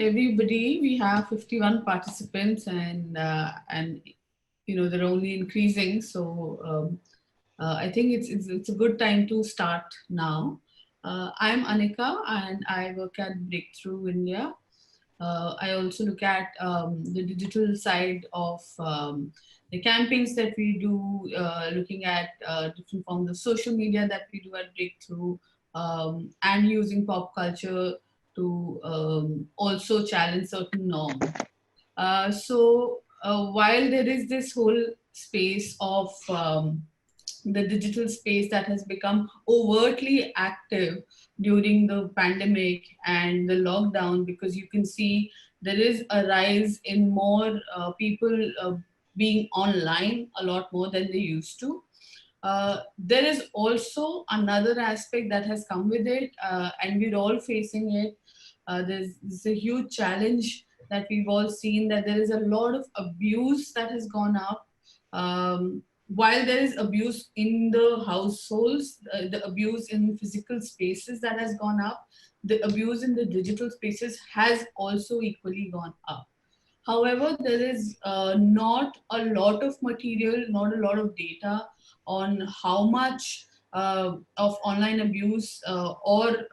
everybody. We have 51 participants, and they're only increasing. So I think it's a good time to start now. I'm Anika, and I work at Breakthrough India. I also look at the digital side of the campaigns that we do, looking at different forms of social media that we do at Breakthrough, and using pop culture to also challenge certain norms. While there is this whole space of the digital space that has become overtly active during the pandemic and the lockdown, because you can see there is a rise in more people being online a lot more than they used to. There is also another aspect that has come with it, and we're all facing it. There's a huge challenge that we've all seen, that there is a lot of abuse that has gone up. While there is abuse in the households, the abuse in physical spaces that has gone up, the abuse in the digital spaces has also equally gone up. However, there is not a lot of material, not a lot of data on how much of online abuse, or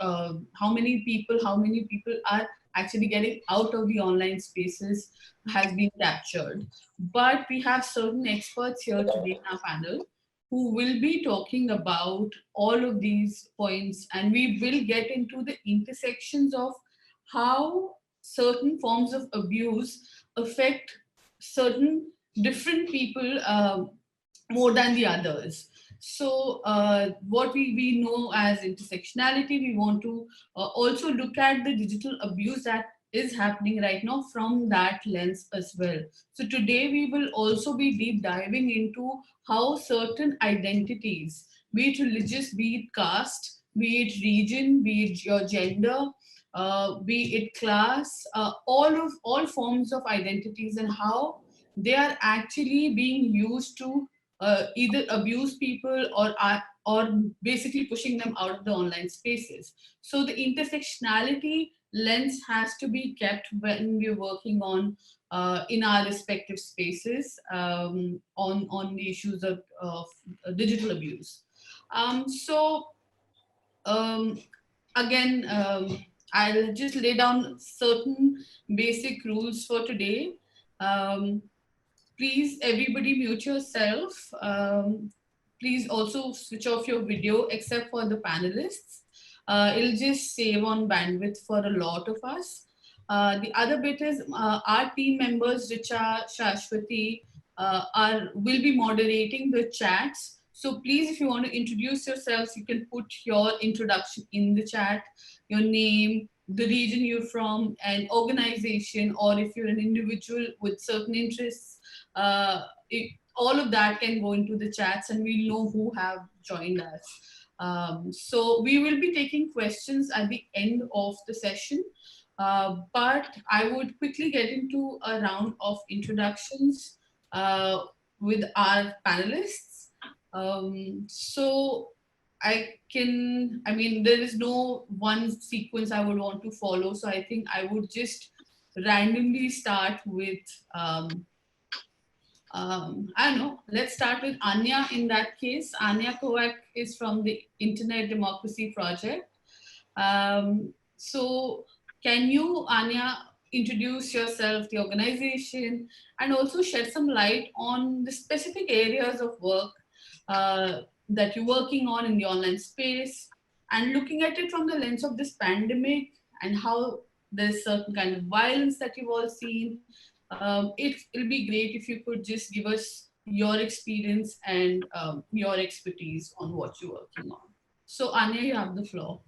how many people are actually getting out of the online spaces has been captured. But we have certain experts here today in our panel who will be talking about all of these points, and we will get into the intersections of how certain forms of abuse affect certain different people more than the others. So, what we know as intersectionality, we want to also look at the digital abuse that is happening right now from that lens as well. So, today we will also be deep diving into how certain identities, be it religious, be it caste, be it region, be it your gender, be it class, all forms of identities, and how they are actually being used to either abuse people or basically pushing them out of the online spaces. So the intersectionality lens has to be kept when we're working on in our respective spaces, on the issues of digital abuse. So um, again, I'll just lay down certain basic rules for today. Um, Please, everybody, mute yourself. Please also switch off your video, except for the panelists. It'll just save on bandwidth for a lot of us. The other bit is our team members, Richa, Shashwati, will be moderating the chats. So please, if you want to introduce yourselves, you can put your introduction in the chat, your name, the region you're from, an organization, or if you're an individual with certain interests, all of that can go into the chats, and we'll know who have joined us. So we will be taking questions at the end of the session, but I would quickly get into a round of introductions with our panelists. So I mean, there is no one sequence I would want to follow. So I think I would just randomly start with, I don't know, let's start with Anya in that case. Anya Kowak is from the Internet Democracy Project. So can you, Anya, introduce yourself, the organization, and also shed some light on the specific areas of work that you're working on in the online space, and looking at it from the lens of this pandemic and how there's certain kind of violence that you've all seen. It'll be great if you could just give us your experience and your expertise on what you're working on. So Anya, you have the floor.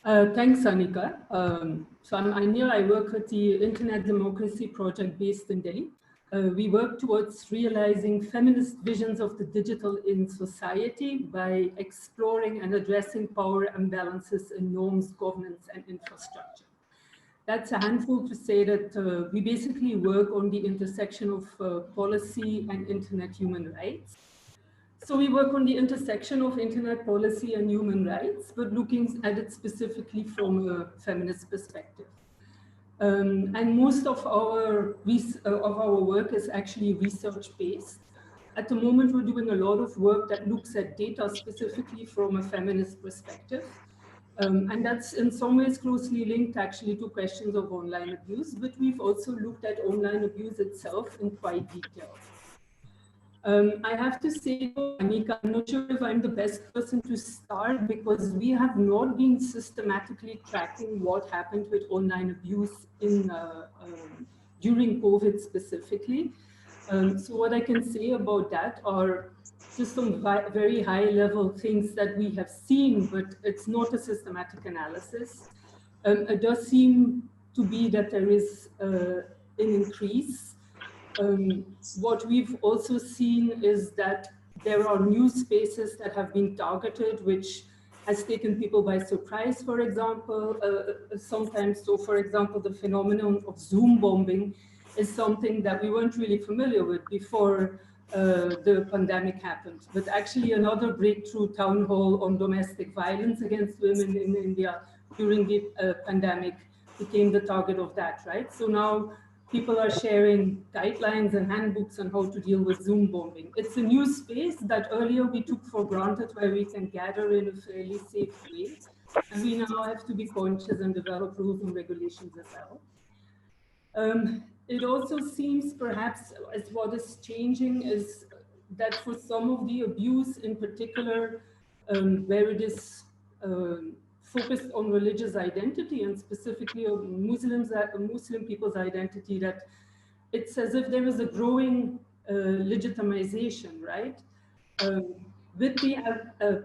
Thanks, Anika. So I'm Anya. I work at the Internet Democracy Project based in Delhi. We work towards realizing feminist visions of the digital in society by exploring and addressing power imbalances in norms, governance, and infrastructure. That's a handful to say that we basically work on the intersection of policy and internet human rights. So we work on the intersection of internet policy and human rights, but looking at it specifically from a feminist perspective. And most of our work is actually research-based. At the moment, we're doing a lot of work that looks at data specifically from a feminist perspective. And that's in some ways closely linked actually to questions of online abuse, but we've also looked at online abuse itself in quite detail. I have to say, Anika, I'm not sure if I'm the best person to start because we have not been systematically tracking what happened with online abuse during COVID specifically. So what I can say about that are just some very high level things that we have seen, but it's not a systematic analysis. It does seem to be that there is an increase. What we've also seen is that there are new spaces that have been targeted, which has taken people by surprise, for example, sometimes. So, for example, the phenomenon of Zoom bombing is something that we weren't really familiar with before the pandemic happened. But actually another breakthrough town hall on domestic violence against women in India during the pandemic became the target of that, right? So now people are sharing guidelines and handbooks on how to deal with Zoom bombing. It's a new space that earlier we took for granted where we can gather in a fairly safe way. And we now have to be conscious and develop rules and regulations as well. It also seems perhaps as what is changing is that for some of the abuse in particular, where it is focused on religious identity and specifically on Muslim people's identity, that it's as if there is a growing legitimization, right? With the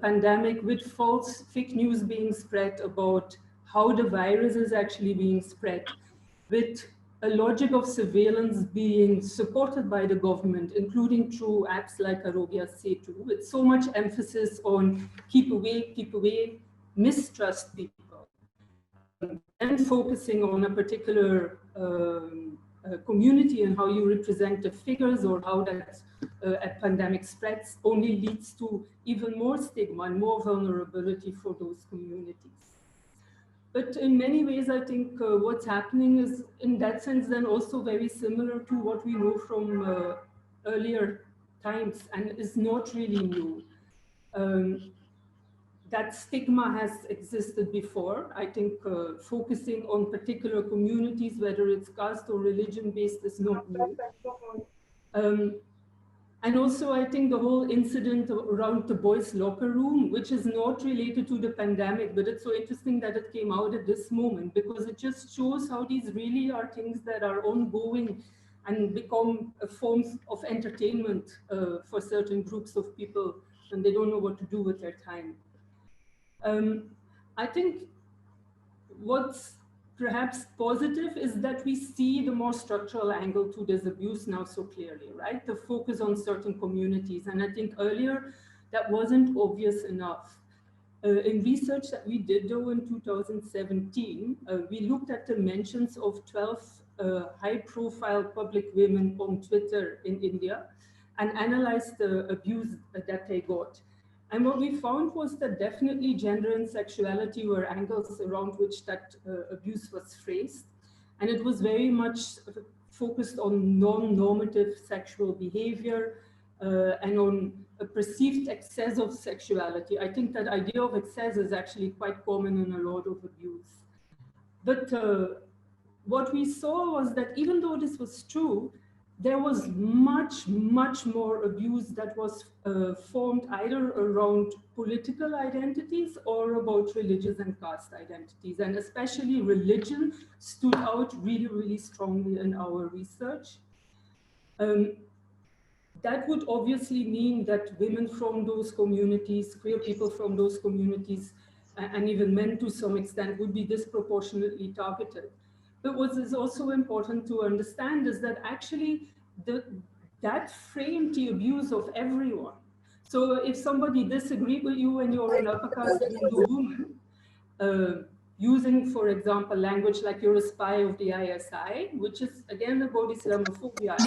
pandemic, with false fake news being spread about how the virus is actually being spread, with a logic of surveillance being supported by the government, including through apps like Arogya Setu, with so much emphasis on keep away, mistrust people, and focusing on a particular community and how you represent the figures or how that a pandemic spreads only leads to even more stigma and more vulnerability for those communities. But in many ways, I think what's happening is, in that sense, then also very similar to what we know from earlier times and is not really new. That stigma has existed before. I think focusing on particular communities, whether it's caste or religion-based, is not new. And also, I think the whole incident around the boys' locker room, which is not related to the pandemic, but it's so interesting that it came out at this moment because it just shows how these really are things that are ongoing and become a form of entertainment for certain groups of people when they don't know what to do with their time. I think what's perhaps positive is that we see the more structural angle to this abuse now so clearly, right? The focus on certain communities. And I think earlier that wasn't obvious enough. In research that we did though in 2017, we looked at the mentions of 12 high-profile public women on Twitter in India and analyzed the abuse that they got. And what we found was that definitely gender and sexuality were angles around which that abuse was phrased. And it was very much focused on non-normative sexual behavior and on a perceived excess of sexuality. I think that idea of excess is actually quite common in a lot of abuse. But what we saw was that even though this was true, there was much more abuse that was formed either around political identities or about religious and caste identities. And especially religion stood out really strongly in our research. That would obviously mean that women from those communities, queer people from those communities, and even men to some extent would be disproportionately targeted. But what is also important to understand is that actually that framed the abuse of everyone. So if somebody disagreed with you and you're an upper caste Hindu woman, using, for example, language like you're a spy of the ISI, which is again about Islamophobia,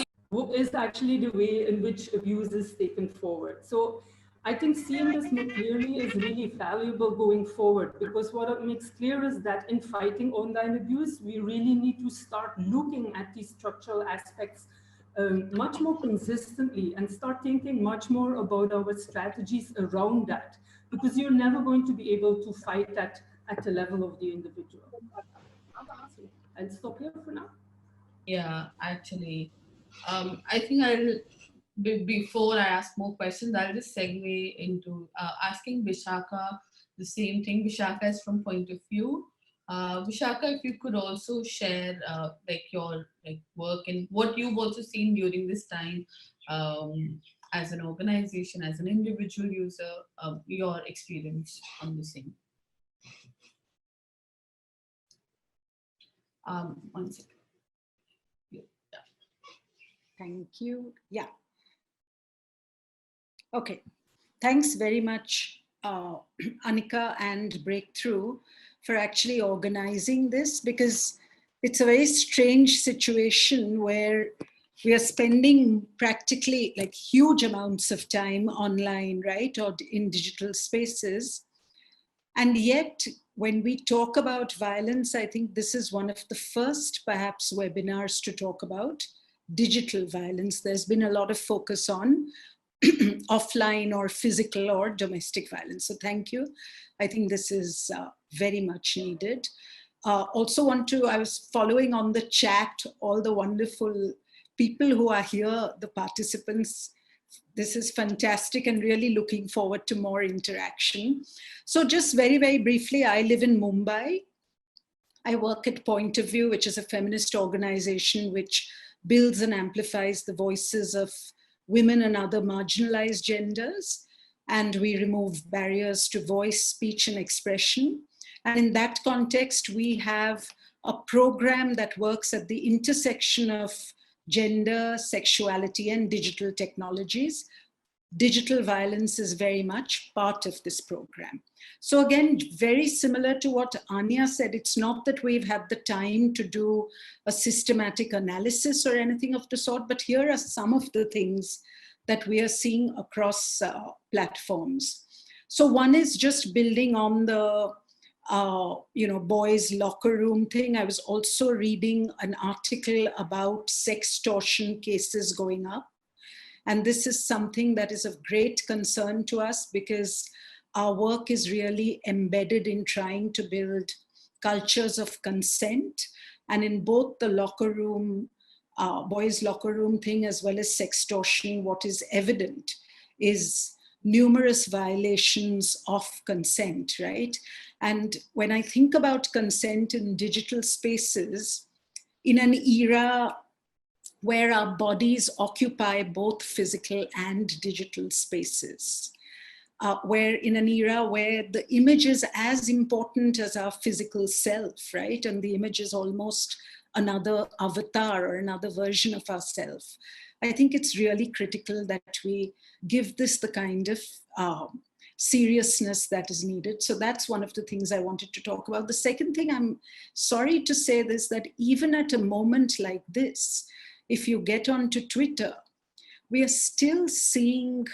is actually the way in which abuse is taken forward. So I think seeing this more clearly is really valuable going forward, because what it makes clear is that in fighting online abuse, we really need to start looking at these structural aspects much more consistently and start thinking much more about our strategies around that, because you're never going to be able to fight that at the level of the individual. So I'll stop here for now. Yeah, actually, I think before I ask more questions, I'll just segue into asking Vishaka the same thing. Vishaka is from Point of View. Vishaka, if you could also share like your like work and what you've also seen during this time, as an organization, as an individual user, your experience on the same. One second. Yeah. Thank you. Yeah. Okay. Thanks very much, Anika and Breakthrough, for actually organizing this, because it's a very strange situation where we are spending practically like huge amounts of time online, right, or in digital spaces. And yet, when we talk about violence, I think this is one of the first, perhaps, webinars to talk about digital violence. There's been a lot of focus on offline or physical or domestic violence. So thank you. I think this is very much needed. Also I was following on the chat, all the wonderful people who are here, the participants. This is fantastic and really looking forward to more interaction. So just very, very briefly, I live in Mumbai. I work at Point of View, which is a feminist organization which builds and amplifies the voices of women and other marginalized genders. And we remove barriers to voice, speech, and expression. And in that context, we have a program that works at the intersection of gender, sexuality, and digital technologies. Digital violence is very much part of this program. So again, very similar to what Anya said, it's not that we've had the time to do a systematic analysis or anything of the sort, but here are some of the things that we are seeing across platforms. So one is just building on the boys' locker room thing. I was also reading an article about sextortion cases going up. And this is something that is of great concern to us, because our work is really embedded in trying to build cultures of consent. And in both the locker room, boys' locker room thing, as well as sextortion, what is evident is numerous violations of consent, right? And when I think about consent in digital spaces, in an era where our bodies occupy both physical and digital spaces, where in an era where the image is as important as our physical self, right? And the image is almost another avatar or another version of ourself. I think it's really critical that we give this the kind of seriousness that is needed. So that's one of the things I wanted to talk about. The second thing, I'm sorry to say this, that even at a moment like this, if you get onto Twitter, we are still seeing,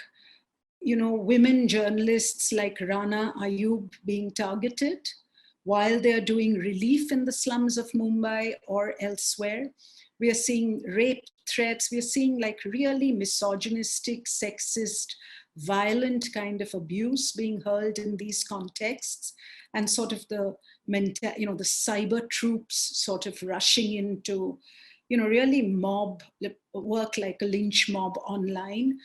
women journalists like Rana Ayub being targeted while they're doing relief in the slums of Mumbai or elsewhere. We are seeing rape threats. We are seeing like really misogynistic, sexist, violent kind of abuse being hurled in these contexts, and sort of the cyber troops sort of rushing into really mob work, like a lynch mob online.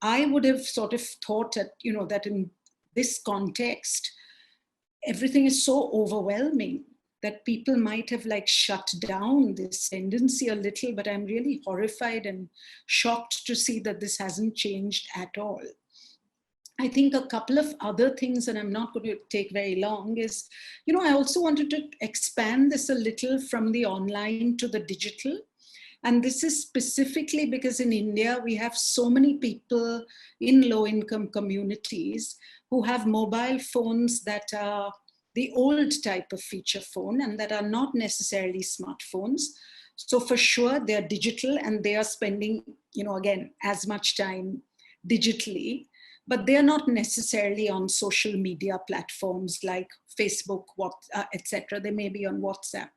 I would have sort of thought that, that in this context, everything is so overwhelming that people might have like shut down this tendency a little, but I'm really horrified and shocked to see that this hasn't changed at all. I think a couple of other things, and I'm not going to take very long, is, I also wanted to expand this a little from the online to the digital. And this is specifically because in India, we have so many people in low-income communities who have mobile phones that are the old type of feature phone and that are not necessarily smartphones. So for sure, they're digital and they are spending, again, as much time digitally. but they're not necessarily on social media platforms like Facebook, etc. They may be on WhatsApp.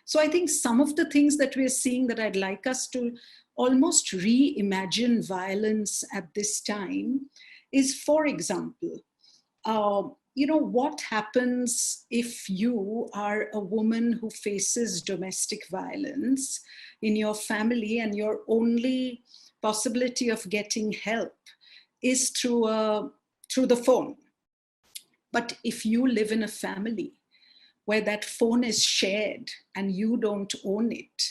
So I think some of the things that we're seeing that I'd like us to almost reimagine violence at this time is, for example, what happens if you are a woman who faces domestic violence in your family and your only possibility of getting help is through the phone. But if you live in a family where that phone is shared and you don't own it,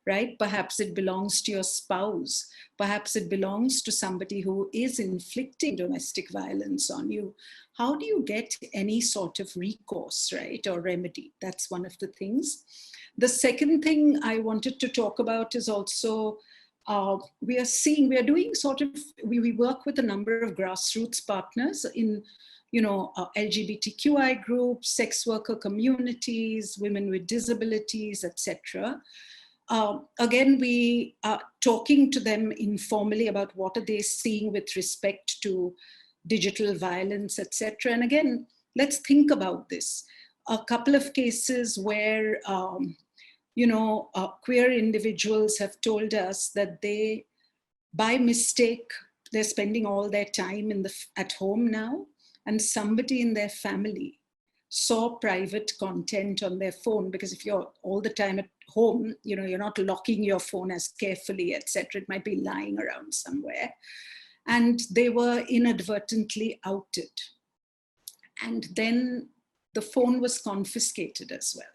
right? Perhaps it belongs to your spouse. Perhaps it belongs to somebody who is inflicting domestic violence on you. How do you get any sort of recourse, right, or remedy? That's one of the things. The second thing I wanted to talk about is also, we are doing sort of, we work with a number of grassroots partners in LGBTQI groups, sex worker communities, women with disabilities, etc. Again, we are talking to them informally about what are they seeing with respect to digital violence, etc. And again, let's think about this. A couple of cases where, queer individuals have told us that they, by mistake, they're spending all their time at home now, and somebody in their family saw private content on their phone, because if you're all the time at home, you're not locking your phone as carefully, etc. It might be lying around somewhere. And they were inadvertently outed. And then the phone was confiscated as well.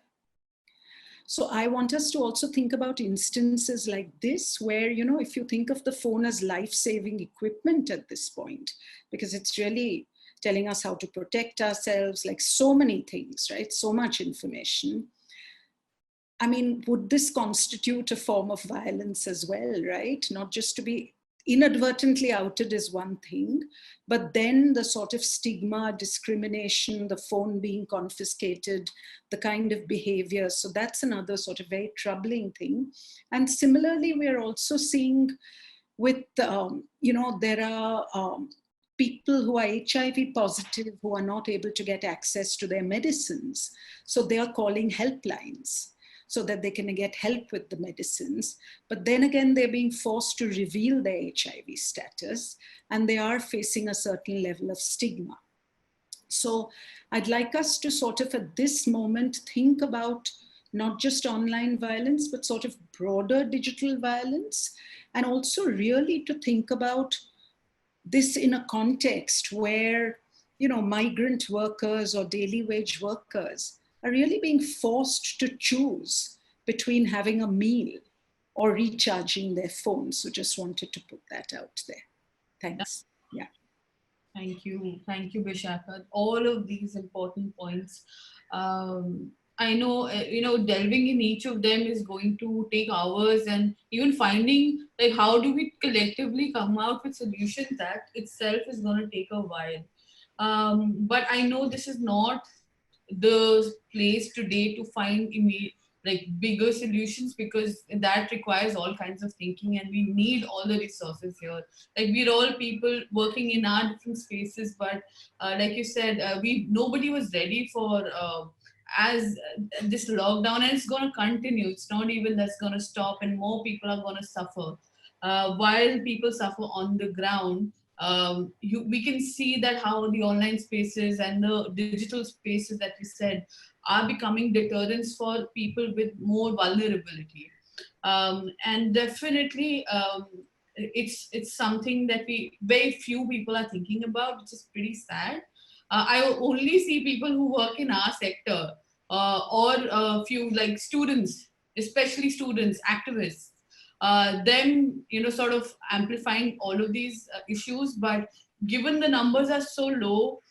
So I want us to also think about instances like this, where, if you think of the phone as life-saving equipment at this point, because it's really telling us how to protect ourselves, like so many things, right? So much information. I mean, would this constitute a form of violence as well, right? Not just to be inadvertently outed is one thing, but then the sort of stigma, discrimination, the phone being confiscated, the kind of behavior. So that's another sort of very troubling thing. And similarly, we are also seeing with, there are people who are HIV positive who are not able to get access to their medicines. So they are calling helplines so that they can get help with the medicines. But then again, they're being forced to reveal their HIV status, and they are facing a certain level of stigma. So I'd like us to sort of at this moment think about not just online violence, but sort of broader digital violence, and also really to think about this in a context where, migrant workers or daily wage workers are really being forced to choose between having a meal or recharging their phones. So just wanted to put that out there. Thanks. Yeah. Thank you, Bishaka. All of these important points. I know, delving in each of them is going to take hours, and even finding like how do we collectively come out with solutions, that itself is going to take a while. But I know this is not the place today to find bigger solutions, because that requires all kinds of thinking, and we need all the resources here. Like, we're all people working in our different spaces, but like you said, nobody was ready for as this lockdown, and it's going to continue. It's not even that's going to stop, and more people are going to suffer. While people suffer on the ground, we can see that how the online spaces and the digital spaces that we said are becoming deterrents for people with more vulnerability. And definitely, it's something that very few people are thinking about, which is pretty sad. I only see people who work in our sector, or a few like students, especially students, activists, them, sort of amplifying all of these issues. But given the numbers are so low,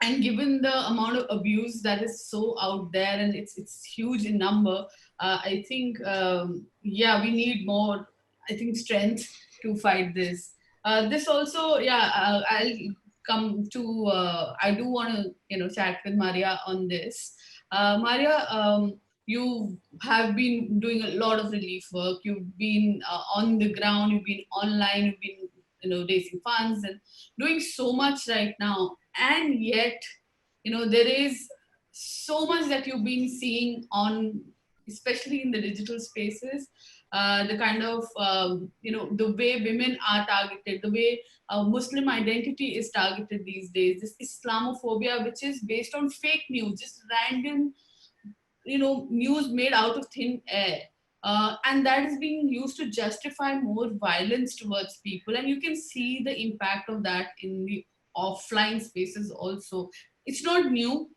and given the amount of abuse that is so out there, and it's huge in number, I think, we need more, I think, strength to fight this. This also, I'll come to, I do want to, chat with Maria on this. Maria, you have been doing a lot of relief work. You've been on the ground, you've been online, you've been raising funds and doing so much right now. And yet, there is so much that you've been seeing on, especially in the digital spaces, the kind of, the way women are targeted, the way Muslim identity is targeted these days, this Islamophobia, which is based on fake news, just random, news made out of thin air. And that is being used to justify more violence towards people. And you can see the impact of that in the offline spaces also. It's not new,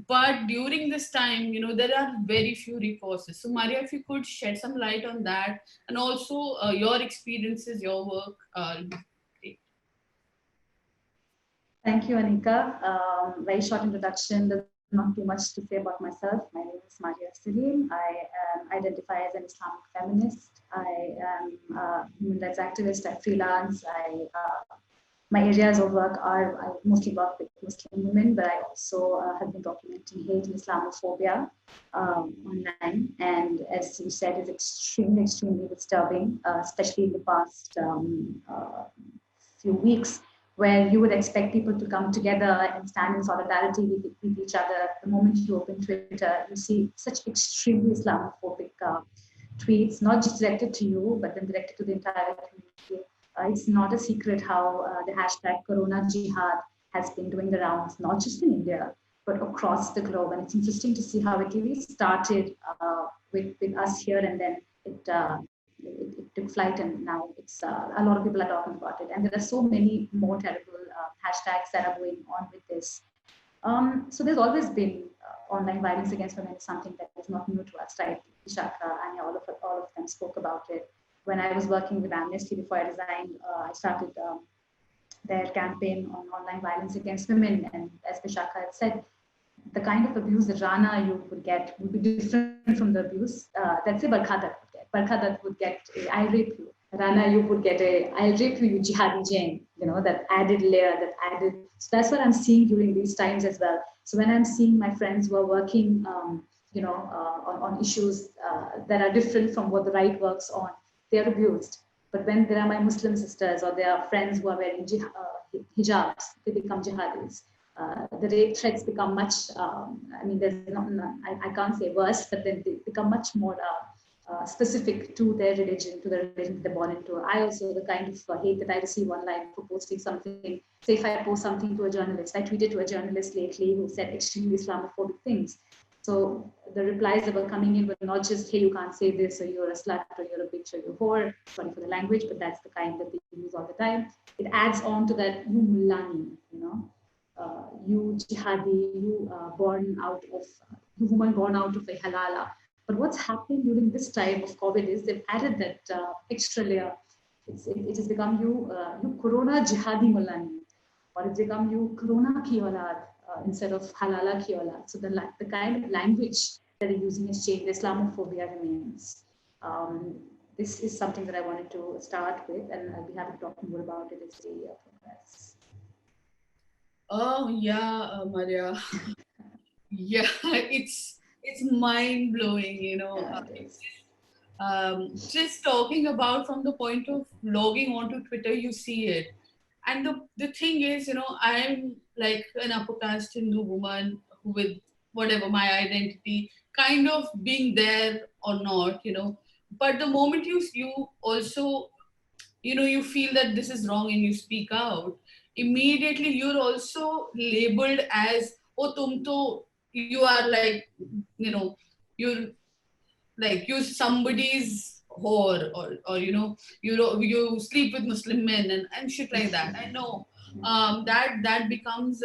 but during this time, there are very few recourses. So, Maria, if you could shed some light on that, and also your experiences, your work, great. Thank you, Anika. Very short introduction. There's not too much to say about myself. My name is Maria Salim. I identify as an Islamic feminist. I am a human rights activist. I freelance. My areas of work are, I mostly work with Muslim women, but I also have been documenting hate and Islamophobia online. And as you said, it's extremely, extremely disturbing, especially in the past few weeks, where you would expect people to come together and stand in solidarity with each other. The moment you open Twitter, you see such extremely Islamophobic tweets, not just directed to you, but then directed to the entire community. It's not a secret how the hashtag Corona Jihad has been doing the rounds, not just in India, but across the globe. And it's interesting to see how it really started with us here, and then it took flight, and now it's a lot of people are talking about it. And there are so many more terrible hashtags that are going on with this. So there's always been online violence against women, is something that is not new to us, right? Vishaka, Anya, all of them spoke about it. When I was working with Amnesty before I resigned, I started their campaign on online violence against women. And as Vishaka had said, the kind of abuse that Rana you would get would be different from the abuse that say Barkha Dutt would get. Barkha Dutt would get a I'll rape you. Rana, you would get a I'll rape you, you jihadi Jain, that added layer, so that's what I'm seeing during these times as well. So when I'm seeing my friends who are working, on issues that are different from what the right works on, they are abused. But when there are my Muslim sisters or there are friends who are wearing hijabs, they become jihadis. The rape threats become much, there's I can't say worse, but then they become much more specific to their religion, to the religion they're born into. I also, the kind of hate that I receive online for posting something, say if I post something to a journalist, I tweeted to a journalist lately who said extremely Islamophobic things. So the replies that were coming in were not just, hey, you can't say this, or you're a slut, or you're a bitch, or you're a whore, sorry for the language, but that's the kind that they use all the time. It adds on to that, you mullani, you jihadi, you woman born out of a halala. But what's happening during this time of COVID is they've added that extra layer. It has become you corona jihadi mullani, or it's become you corona ki aulad, instead of halala ki aulad. So the kind of language that they're using has changed. Islamophobia remains. This is something that I wanted to start with, and I'll be happy to talk more about it as we progress. Oh yeah, Maria. Yeah, it's mind blowing, just talking about from the point of logging onto Twitter, you see it. And the thing is, I'm like an upper caste Hindu woman with whatever my identity, kind of being there or not, But the moment you also, you feel that this is wrong and you speak out, immediately you're also labeled as, oh, you are like, you're like, you're somebody's whore, or you sleep with Muslim men and shit like that. I know that becomes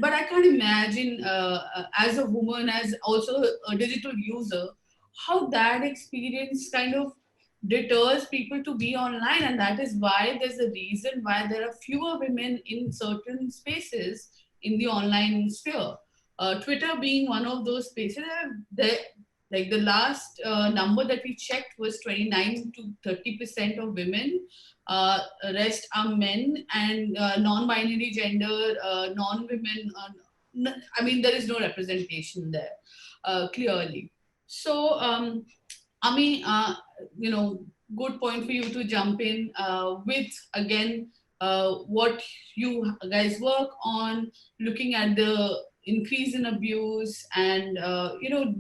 but I can't imagine as a woman, as also a digital user, how that experience kind of deters people to be online. And that is why there's a reason why there are fewer women in certain spaces in the online sphere. Twitter being one of those spaces. Like the last number that we checked was 29 to 30% of women. Rest are men and non-binary gender, non-women. There is no representation there clearly. So, good point for you to jump in with again what you guys work on, looking at the increase in abuse and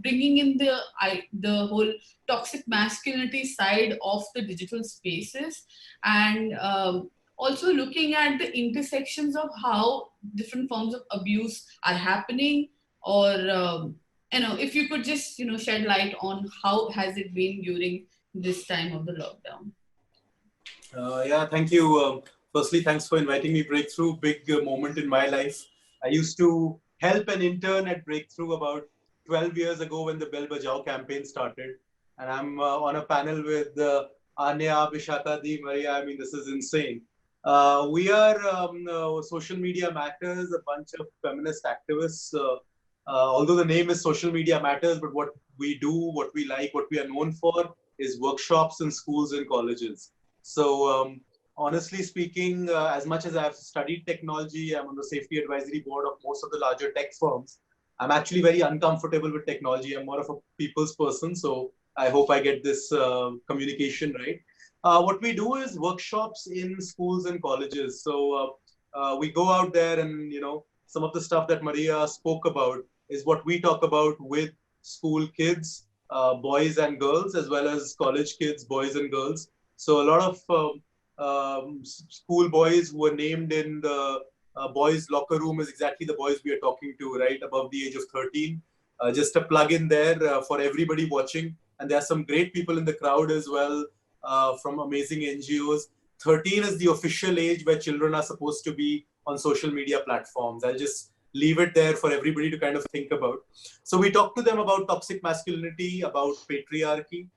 bringing in the whole toxic masculinity side of the digital spaces, and also looking at the intersections of how different forms of abuse are happening, or if you could just shed light on how has it been during this time of the lockdown. Yeah, thank you. Firstly, thanks for inviting me, Breakthrough. Big moment in my life. I used to help an intern at Breakthrough about 12 years ago when the Bell Bajao campaign started. And I'm on a panel with Anya, Vishaka, Di, Maria. I mean, this is insane. We are Social Media Matters, a bunch of feminist activists. Although the name is Social Media Matters, but what we do, what we like, what we are known for is workshops in schools and colleges. So honestly speaking, as much as I've studied technology, I'm on the safety advisory board of most of the larger tech firms. I'm actually very uncomfortable with technology. I'm more of a people's person. So I hope I get this communication right. What we do is workshops in schools and colleges. So we go out there and, some of the stuff that Maria spoke about is what we talk about with school kids, boys and girls, as well as college kids, boys and girls. So a lot of school boys who were named in the boys' locker room is exactly the boys we are talking to, right above the age of 13. Just a plug in there for everybody watching. And there are some great people in the crowd as well from amazing NGOs. 13 is the official age where children are supposed to be on social media platforms. I'll just leave it there for everybody to kind of think about. So we talk to them about toxic masculinity, about patriarchy.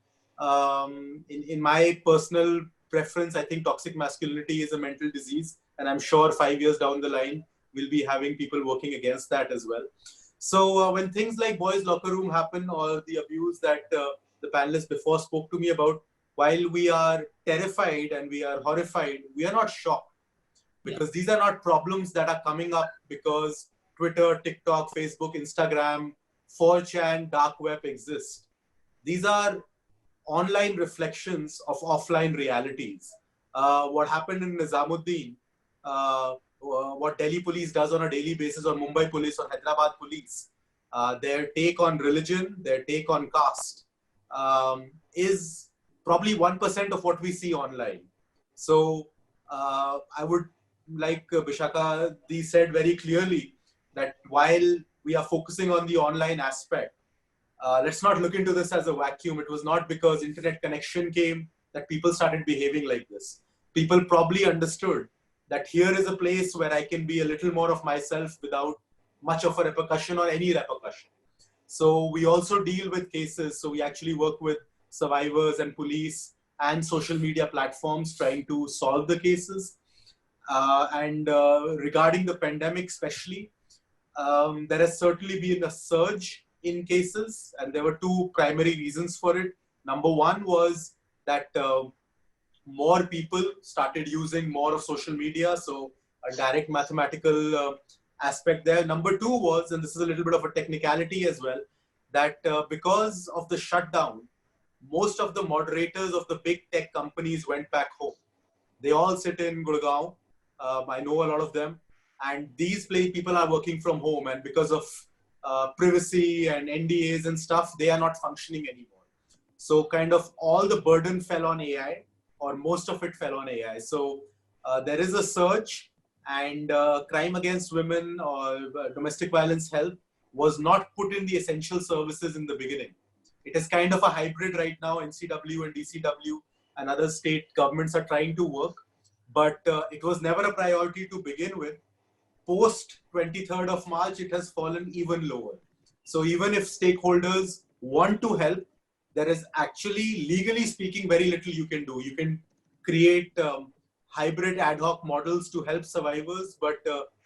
In my personal preference, I think toxic masculinity is a mental disease. And I'm sure 5 years down the line, we'll be having people working against that as well. So when things like boys' locker room happen, or the abuse that the panelists before spoke to me about, while we are terrified and we are horrified, we are not shocked. Because these are not problems that are coming up because Twitter, TikTok, Facebook, Instagram, 4chan, dark web exist. These are online reflections of offline realities. What happened in Nizamuddin, what Delhi police does on a daily basis, or Mumbai police or Hyderabad police, their take on religion, their take on caste, is probably 1% of what we see online. So I would, like Vishaka Di said very clearly, that while we are focusing on the online aspect, let's not look into this as a vacuum. It was not because internet connection came that people started behaving like this. People probably understood that here is a place where I can be a little more of myself without much of a repercussion or any repercussion. So we also deal with cases. So we actually work with survivors and police and social media platforms trying to solve the cases. Regarding the pandemic especially, there has certainly been a surge in cases, and there were two primary reasons for it. Number one was that more people started using more of social media, so a direct mathematical aspect there. Number two was, and this is a little bit of a technicality as well, that because of the shutdown, most of the moderators of the big tech companies went back home. They all sit in Gurgaon. I know a lot of them. And these people are working from home. And because of privacy and NDAs and stuff, they are not functioning anymore. So kind of all the burden fell on AI, or most of it fell on AI. So there is a surge, and crime against women or domestic violence help was not put in the essential services in the beginning. It is kind of a hybrid right now. NCW and DCW and other state governments are trying to work, but it was never a priority to begin with. Post 23rd of March, it has fallen even lower. So even if stakeholders want to help, there is actually, legally speaking, very little you can do. You can create hybrid ad hoc models to help survivors, but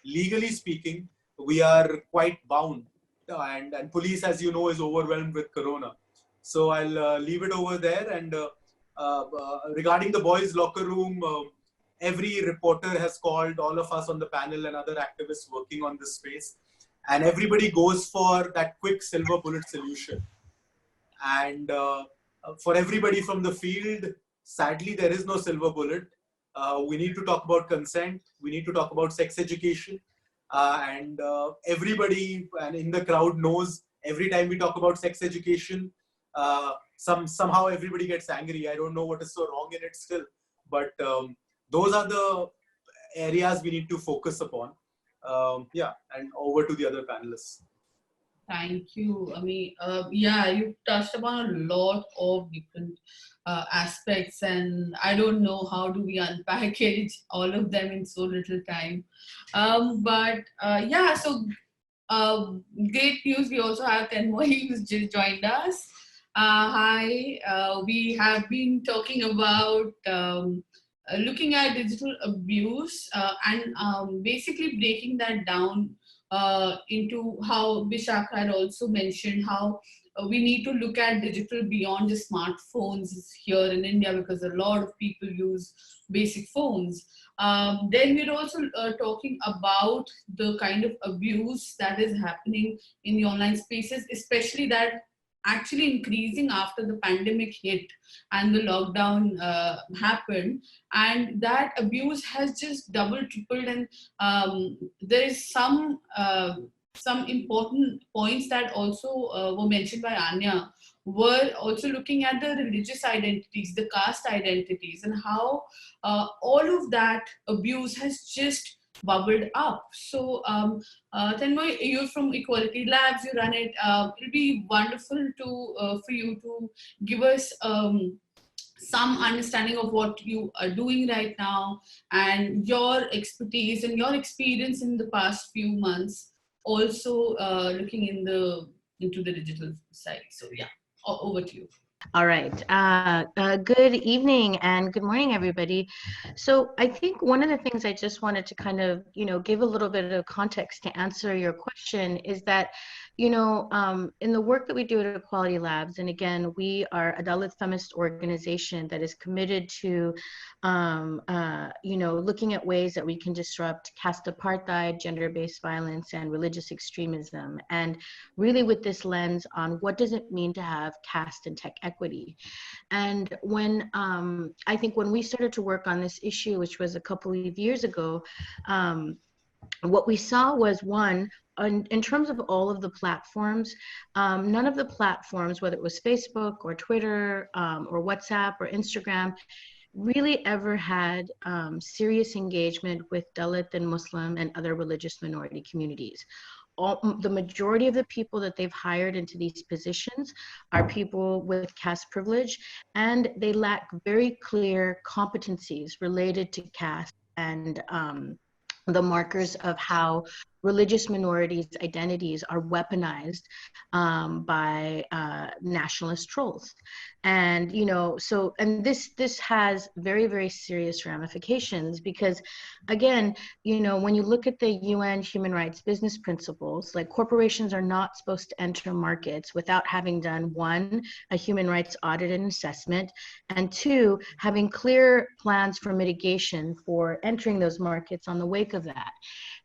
legally speaking, we are quite bound. And police, as you know, is overwhelmed with Corona. So I'll leave it over there. And regarding the boys' locker room, every reporter has called all of us on the panel and other activists working on this space. And everybody goes for that quick silver bullet solution. And for everybody from the field, sadly, there is no silver bullet. We need to talk about consent. We need to talk about sex education. And everybody and in the crowd knows every time we talk about sex education, somehow everybody gets angry. I don't know what is so wrong in it still. But those are the areas we need to focus upon. Yeah, and over to the other panelists. Thank you. I mean, yeah, you touched upon a lot of different aspects, and I don't know how do we unpackage all of them in so little time. But yeah, so great news. We also have Tanmoy who's just joined us. Hi, we have been talking about looking at digital abuse and basically breaking that down into how Vishakha had also mentioned how we need to look at digital beyond just smartphones here in India because a lot of people use basic phones. Then we're also talking about the kind of abuse that is happening in the online spaces, especially that actually increasing after the pandemic hit and the lockdown happened, and that abuse has just doubled, tripled, and there is some important points that also were mentioned by Anya. Were also looking at the religious identities, the caste identities, and how all of that abuse has just bubbled up. So, Tanmoy, you're from Equality Labs, you run it. It'll be wonderful to for you to give us some understanding of what you are doing right now and your expertise and your experience in the past few months, also looking into the digital side. So, yeah, over to you. All right. Good evening and good morning, everybody. So I think one of the things I just wanted to kind of, give a little bit of context to answer your question is that, in the work that we do at Equality Labs, and again, we are a Dalit feminist organization that is committed to, looking at ways that we can disrupt caste apartheid, gender-based violence, and religious extremism. And really with this lens on what does it mean to have caste and tech equity. And when I think when we started to work on this issue, which was a couple of years ago, what we saw was one, in terms of all of the platforms, none of the platforms, whether it was Facebook or Twitter or WhatsApp or Instagram, really ever had serious engagement with Dalit and Muslim and other religious minority communities. The majority of the people that they've hired into these positions are people with caste privilege, and they lack very clear competencies related to caste and the markers of how religious minorities' identities are weaponized by nationalist trolls. And, and this has very, very serious ramifications because, again, when you look at the UN human rights business principles, like corporations are not supposed to enter markets without having done, one, a human rights audit and assessment, and two, having clear plans for mitigation for entering those markets on the wake of that.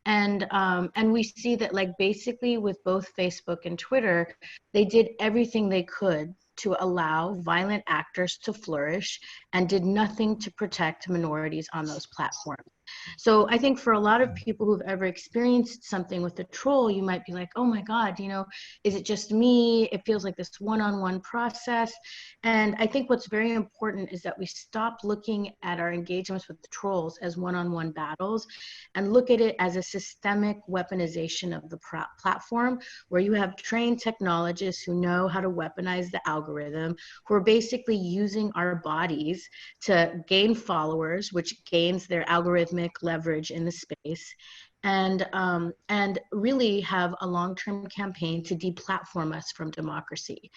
And we see that, like, basically with both Facebook and Twitter, they did everything they could to allow violent actors to flourish and did nothing to protect minorities on those platforms. So I think for a lot of people who've ever experienced something with a troll, you might be like, oh my God, is it just me? It feels like this one-on-one process. And I think what's very important is that we stop looking at our engagements with the trolls as one-on-one battles and look at it as a systemic weaponization of the platform, where you have trained technologists who know how to weaponize the algorithm, who are basically using our bodies to gain followers, which gains their algorithmic leverage in the space, and really have a long-term campaign to deplatform us from democracy.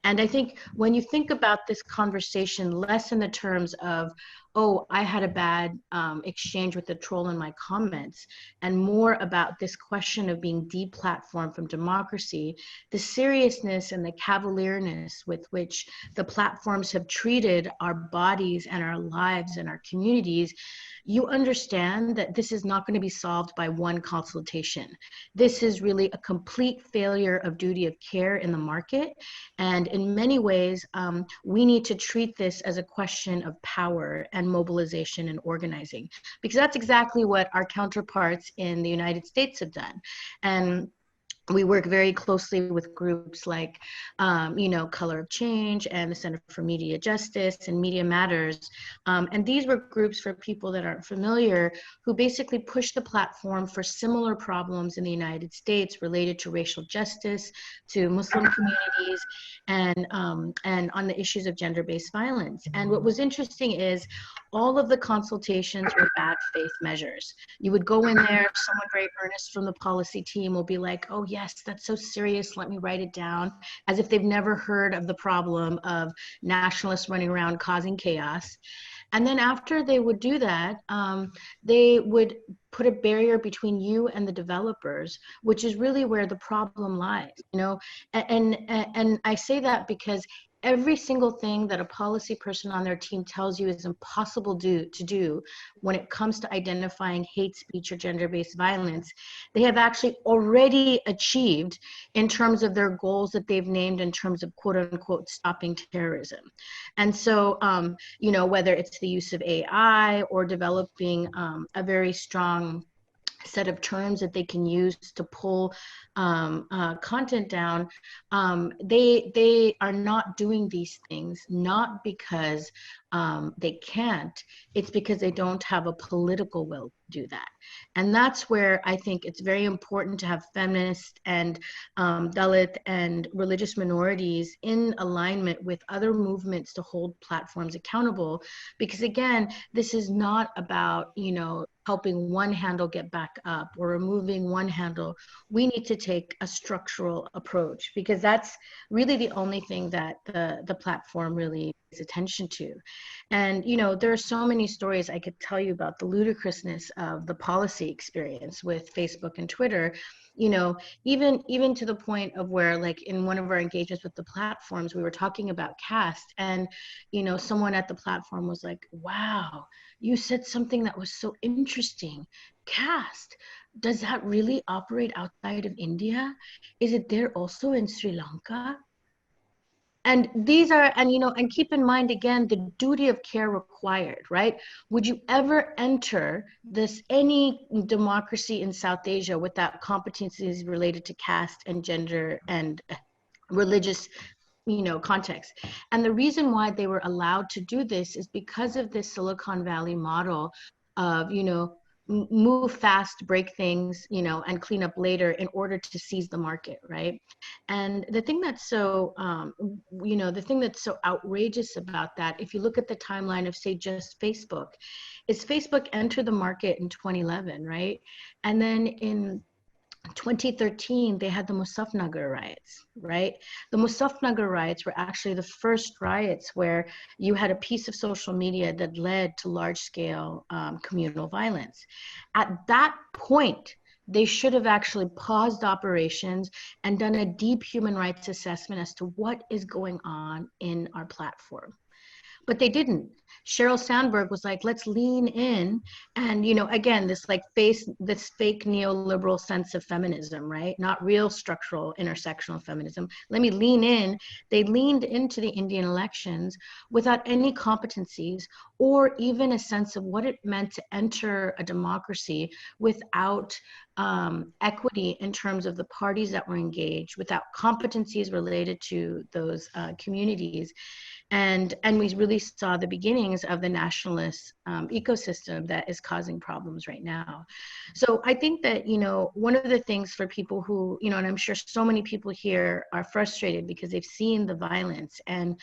And I think when you think about this conversation less in the terms of oh, I had a bad exchange with a troll in my comments, and more about this question of being deplatformed from democracy, the seriousness and the cavalierness with which the platforms have treated our bodies and our lives and our communities, you understand that this is not going to be solved by one consultation. This is really a complete failure of duty of care in the market. And in many ways, we need to treat this as a question of power and mobilization and organizing, because that's exactly what our counterparts in the United States have done. And we work very closely with groups like, Color of Change and the Center for Media Justice and Media Matters. And these were groups, for people that aren't familiar, who basically push the platform for similar problems in the United States related to racial justice, to Muslim communities, and on the issues of gender-based violence. And what was interesting is all of the consultations were bad faith measures. You would go in there, someone very earnest from the policy team will be like, oh yes, that's so serious, let me write it down, as if they've never heard of the problem of nationalists running around causing chaos. And then after they would do that, they would put a barrier between you and the developers, which is really where the problem lies, and I say that because every single thing that a policy person on their team tells you is impossible to do when it comes to identifying hate speech or gender-based violence, they have actually already achieved in terms of their goals that they've named in terms of quote unquote stopping terrorism. And so, whether it's the use of AI or developing a very strong set of terms that they can use to pull content down, they are not doing these things, not because they can't, it's because they don't have a political will to do that. And that's where I think it's very important to have feminist and Dalit and religious minorities in alignment with other movements to hold platforms accountable. Because again, this is not about, helping one handle get back up or removing one handle. We need to take a structural approach, because that's really the only thing that the platform really pays attention to. And, there are so many stories I could tell you about the ludicrousness of the policy experience with Facebook and Twitter, even to the point of where, like, in one of our engagements with the platforms, we were talking about caste, and, someone at the platform was like, wow, you said something that was so interesting. Caste, does that really operate outside of India? Is it there also in Sri Lanka? And these are, and keep in mind, again, the duty of care required, right? Would you ever enter any democracy in South Asia without competencies related to caste and gender and religious context? And the reason why they were allowed to do this is because of this Silicon Valley model of, move fast, break things, and clean up later in order to seize the market, right? And the thing that's so, outrageous about that, if you look at the timeline of, say, just Facebook, is Facebook entered the market in 2011, right? And then in 2013, they had the Muzaffarnagar riots, right? The Muzaffarnagar riots were actually the first riots where you had a piece of social media that led to large-scale communal violence. At that point, they should have actually paused operations and done a deep human rights assessment as to what is going on in our platform. But they didn't. Sheryl Sandberg was like, let's lean in. And, again, this fake neoliberal sense of feminism, right? Not real structural intersectional feminism. Let me lean in. They leaned into the Indian elections without any competencies or even a sense of what it meant to enter a democracy without equity in terms of the parties that were engaged, without competencies related to those communities. And we really saw the beginnings of the nationalist ecosystem that is causing problems right now. So I think that, one of the things for people who, and I'm sure so many people here are frustrated because they've seen the violence and,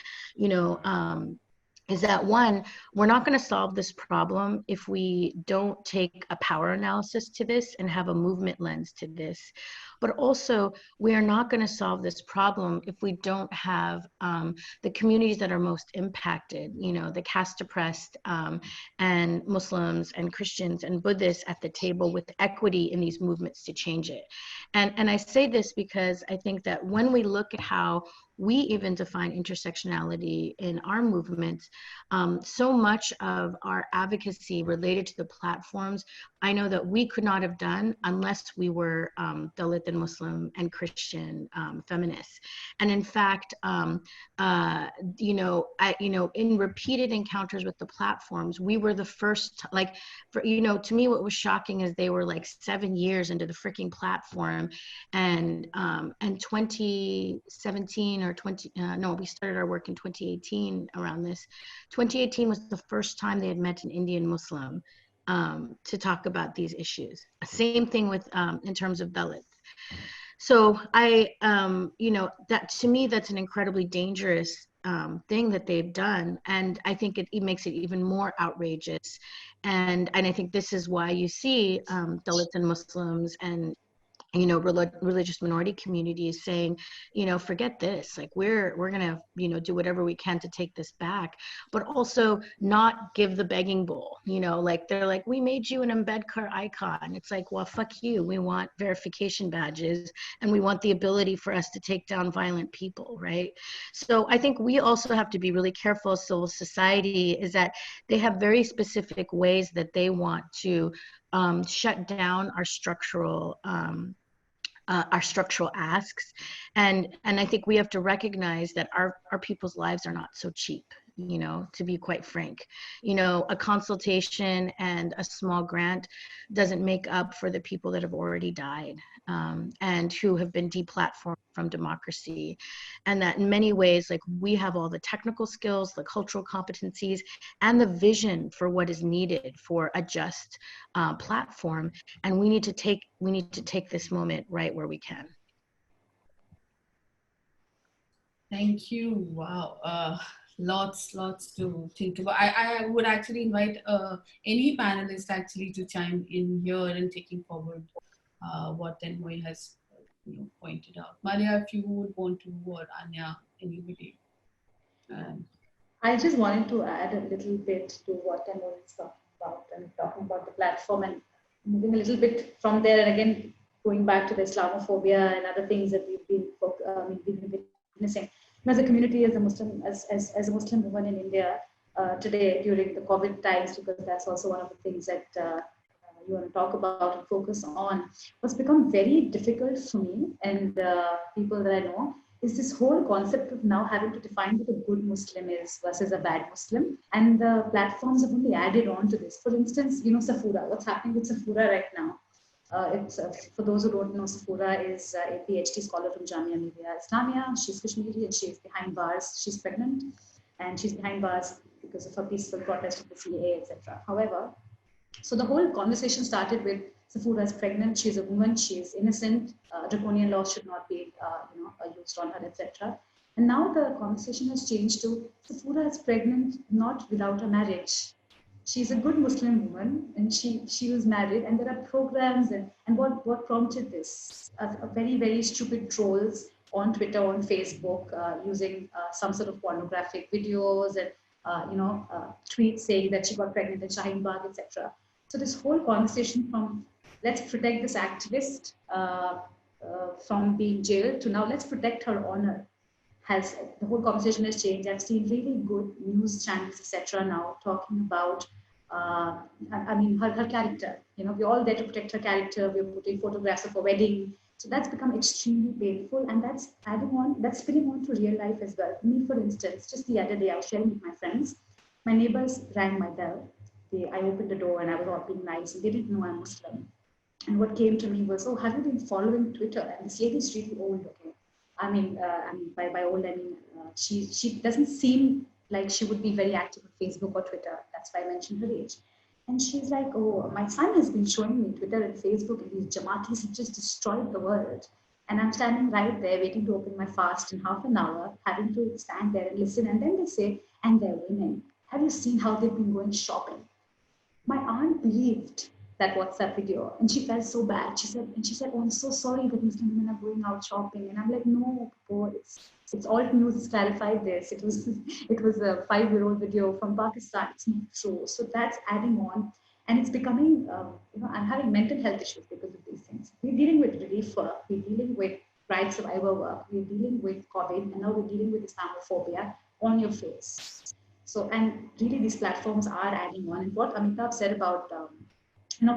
is that one, we're not going to solve this problem if we don't take a power analysis to this and have a movement lens to this. But also, we are not going to solve this problem if we don't have the communities that are most impacted, you know, the caste oppressed and Muslims and Christians and Buddhists at the table with equity in these movements to change it. And I say this because I think that when we look at how we even define intersectionality in our movements, so much of our advocacy related to the platforms, I know that we could not have done unless we were Dalit and Muslim and Christian feminists. And in fact, you know, in repeated encounters with the platforms, we were the first, like, you know, to me, what was shocking is they were like 7 years into the freaking platform, and 2017 or no, we started our work in 2018 around this. 2018 was the first time they had met an Indian Muslim to talk about these issues. Same thing with in terms of Dalits. So you know, that to me, that's an incredibly dangerous thing that they've done, and I think it makes it even more outrageous. And I think this is why you see Dalits and Muslims and, you know, religious minority communities saying, you know, forget this, like we're gonna, you know, do whatever we can to take this back, but also not give the begging bowl, you know, like they're like, we made you an Ambedkar icon. It's like, well, fuck you. We want verification badges and we want the ability for us to take down violent people, right? So I think we also have to be really careful as civil society, is that they have very specific ways that they want to shut down our structural asks, and I think we have to recognize that our people's lives are not so cheap, you know, to be quite frank. You know, a consultation and a small grant doesn't make up for the people that have already died and who have been deplatformed from democracy. And that in many ways, like, we have all the technical skills, the cultural competencies, and the vision for what is needed for a just platform. And we need to take this moment right where we can. Thank you. Wow. Lots to think about. I would actually invite any panelist actually to chime in here and taking forward what Tenmoy has pointed out. Maria, if you would want to, or Anya, anybody. I just wanted to add a little bit to what Tenmoy is talking about, and talking about the platform and moving a little bit from there, and again going back to the Islamophobia and other things that we've been witnessing. As a community, as a Muslim, as a Muslim woman in India today during the COVID times, because that's also one of the things that you want to talk about and focus on, what's become very difficult for me and people that I know is this whole concept of now having to define what a good Muslim is versus a bad Muslim. And the platforms have only added on to this. For instance, you know, Safura, what's happening with Safura right now? It's for those who don't know, Safura is a PhD scholar from Jamia Millia Islamia. She's Kashmiri and she's behind bars. She's pregnant and she's behind bars because of her peaceful protest of the CAA, etc. However, so the whole conversation started with Safura is pregnant. She's a woman. She is innocent. Draconian laws should not be, used on her, etc. And now the conversation has changed to Safura is pregnant not without a marriage. She's a good Muslim woman and she was married, and there are programs and what prompted this? A very, very stupid trolls on Twitter, on Facebook, using some sort of pornographic videos and tweets saying that she got pregnant in Shaheen Bagh, etc. So this whole conversation from let's protect this activist from being jailed to now let's protect her honor, the whole conversation has changed. I've seen really good news channels, etc. now talking about her character. You know, we're all there to protect her character. We're putting photographs of her wedding. So that's become extremely painful, and that's spilling on to real life as well. Me, for instance, just the other day, I was sharing with my friends. My neighbors rang my bell. I opened the door and I was all being nice, and they didn't know I'm Muslim. And what came to me was, oh, have you been following Twitter? And this lady's really old, okay? By old, I mean, she doesn't seem like she would be very active on Facebook or Twitter. That's why I mentioned her age. And she's like, oh, my son has been showing me Twitter and Facebook, and these Jamaatis have just destroyed the world. And I'm standing right there waiting to open my fast in half an hour, having to stand there and listen. And then they say, and they're winning. have you seen how they've been going shopping? My aunt believed that WhatsApp video, and she felt so bad. She said, "Oh, I'm so sorry that Muslim women are going out shopping." And I'm like, "No, boy, it's alt news clarified this. It was a 5-year-old video from Pakistan. It's not true." So that's adding on, and it's becoming, I'm having mental health issues because of these things. We're dealing with relief work. We're dealing with right survivor work. We're dealing with COVID, and now we're dealing with Islamophobia on your face. So, and really these platforms are adding on. And what Amitabh said about,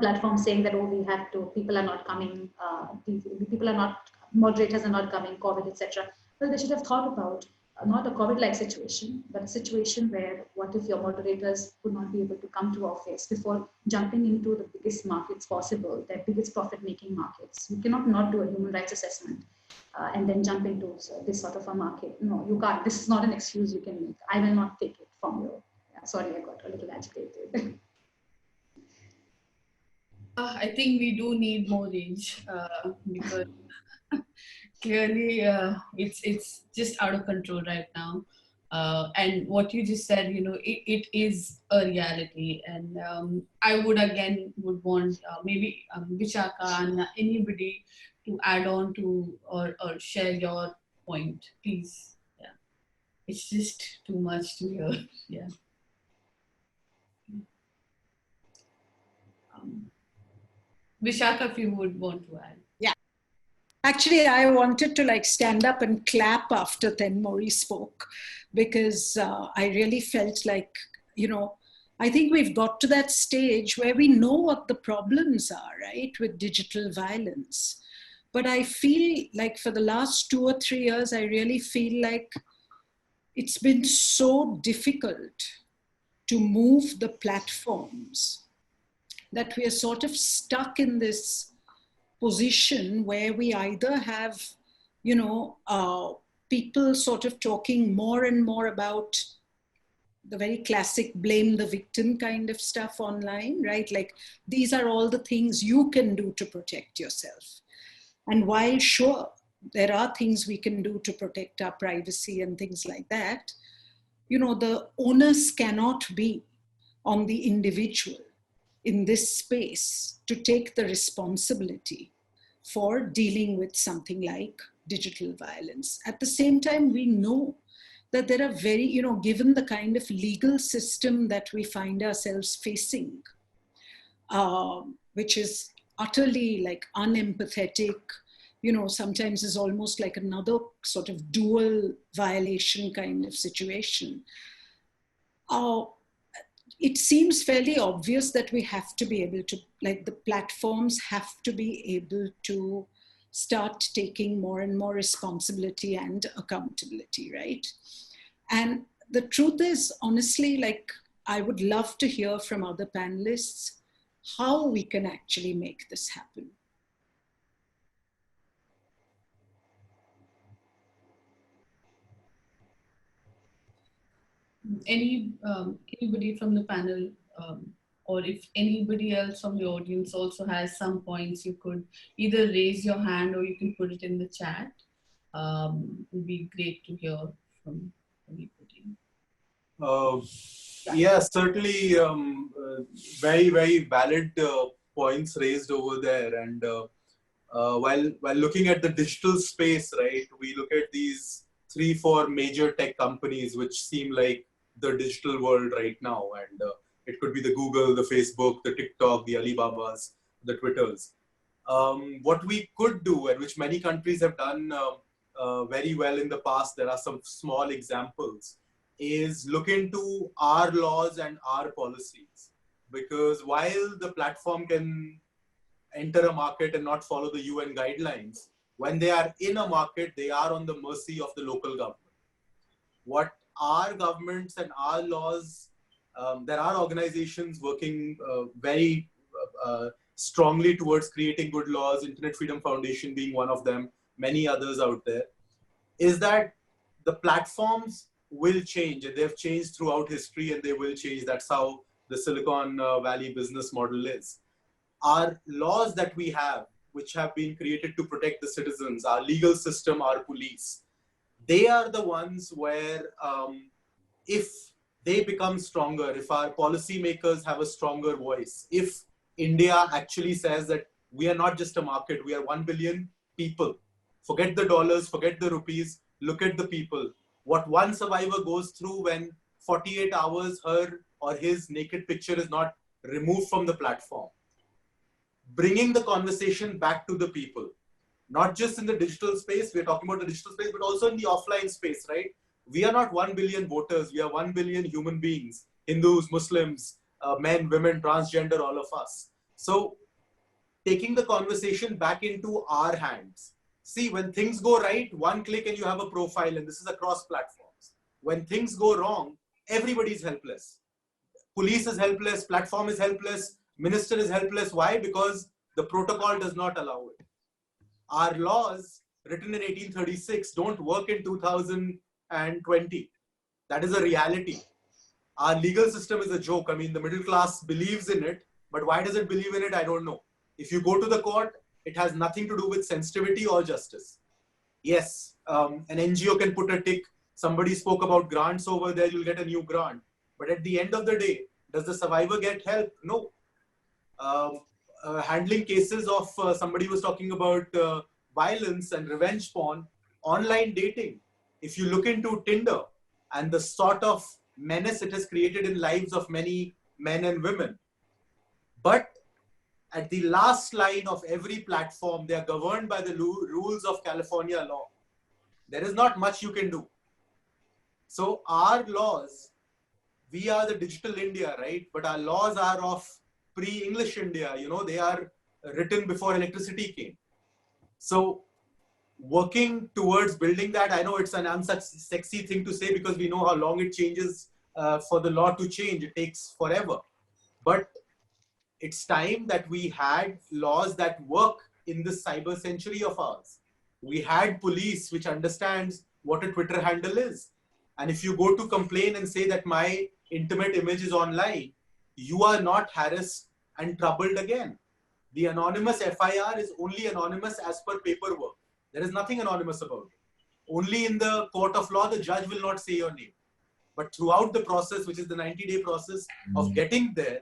platforms saying that, oh, we have to, people are not coming, people are not, moderators are not coming, COVID, etc. Well, they should have thought about not a COVID-like situation, but a situation where what if your moderators would not be able to come to office before jumping into the biggest markets possible, their biggest profit-making markets. You cannot not do a human rights assessment and then jump into this sort of a market. No, you can't. This is not an excuse you can make. I will not take it from you. Yeah, sorry, I got a little agitated. I think we do need more range because clearly it's just out of control right now. And what you just said, it is a reality. And I would want maybe Vishaka and anybody to add on to or share your point, please. Yeah, it's just too much to hear. Yeah. Vishaka, if you would want to add. Actually, I wanted to stand up and clap after Tenmori spoke, because I really felt like, I think we've got to that stage where we know what the problems are, right, with digital violence. But I feel like for the last 2 or 3 years, I really feel like it's been so difficult to move the platforms that we are sort of stuck in this position where we either have, people sort of talking more and more about the very classic blame the victim kind of stuff online, right? Like, these are all the things you can do to protect yourself. And while sure, there are things we can do to protect our privacy and things like that, the onus cannot be on the individual in this space to take the responsibility for dealing with something like digital violence. At the same time, we know that there are very, given the kind of legal system that we find ourselves facing, which is utterly unempathetic, sometimes is almost like another sort of dual violation kind of situation. It seems fairly obvious that we have to be able to, the platforms have to be able to start taking more and more responsibility and accountability, right? And the truth is, honestly, I would love to hear from other panelists how we can actually make this happen. Anybody from the panel, or if anybody else from the audience also has some points, you could either raise your hand or you can put it in the chat. It would be great to hear from anybody. Yeah, certainly very, very valid points raised over there. And while looking at the digital space, right, we look at these 3-4 major tech companies which seem like the digital world right now. And it could be the Google, the Facebook, the TikTok, the Alibabas, the Twitters. What we could do, and which many countries have done very well in the past, there are some small examples, is look into our laws and our policies. Because while the platform can enter a market and not follow the UN guidelines, when they are in a market, they are on the mercy of the local government. What our governments and our laws, there are organizations working very strongly towards creating good laws, Internet Freedom Foundation being one of them, many others out there, is that the platforms will change, and they've changed throughout history, and they will change. That's how the Silicon Valley business model is. Our laws that we have, which have been created to protect the citizens, our legal system, our police, they are the ones where if they become stronger, if our policymakers have a stronger voice, if India actually says that we are not just a market, we are 1 billion people. Forget the dollars, forget the rupees, look at the people. What one survivor goes through when 48 hours her or his naked picture is not removed from the platform. Bringing the conversation back to the people, not just in the digital space, we're talking about the digital space, but also in the offline space, right? We are not 1 billion voters, we are 1 billion human beings, Hindus, Muslims, men, women, transgender, all of us. So taking the conversation back into our hands. See, when things go right, one click and you have a profile, and this is across platforms. When things go wrong, everybody's helpless. Police is helpless, platform is helpless, minister is helpless. Why? Because the protocol does not allow it. Our laws written in 1836 don't work in 2020. That is a reality. Our legal system is a joke. I mean, the middle class believes in it, but why does it believe in it? I don't know. If you go to the court, it has nothing to do with sensitivity or justice. Yes, an NGO can put a tick. Somebody spoke about grants over there, you'll get a new grant. But at the end of the day, does the survivor get help? No. Handling cases of somebody was talking about violence and revenge porn, online dating. If you look into Tinder and the sort of menace it has created in lives of many men and women. But at the last line of every platform, they are governed by the rules of California law. There is not much you can do. So our laws, we are the digital India, right? But our laws are of pre-English India, you know, they are written before electricity came. So working towards building that, I know it's an unsexy thing to say because we know how long it changes for the law to change. It takes forever. But it's time that we had laws that work in this cyber century of ours. We had police which understands what a Twitter handle is. And if you go to complain and say that my intimate image is online, you are not harassed and troubled again. The anonymous FIR is only anonymous as per paperwork. There is nothing anonymous about it. Only in the court of law, the judge will not say your name. But throughout the process, which is the 90-day process of getting there,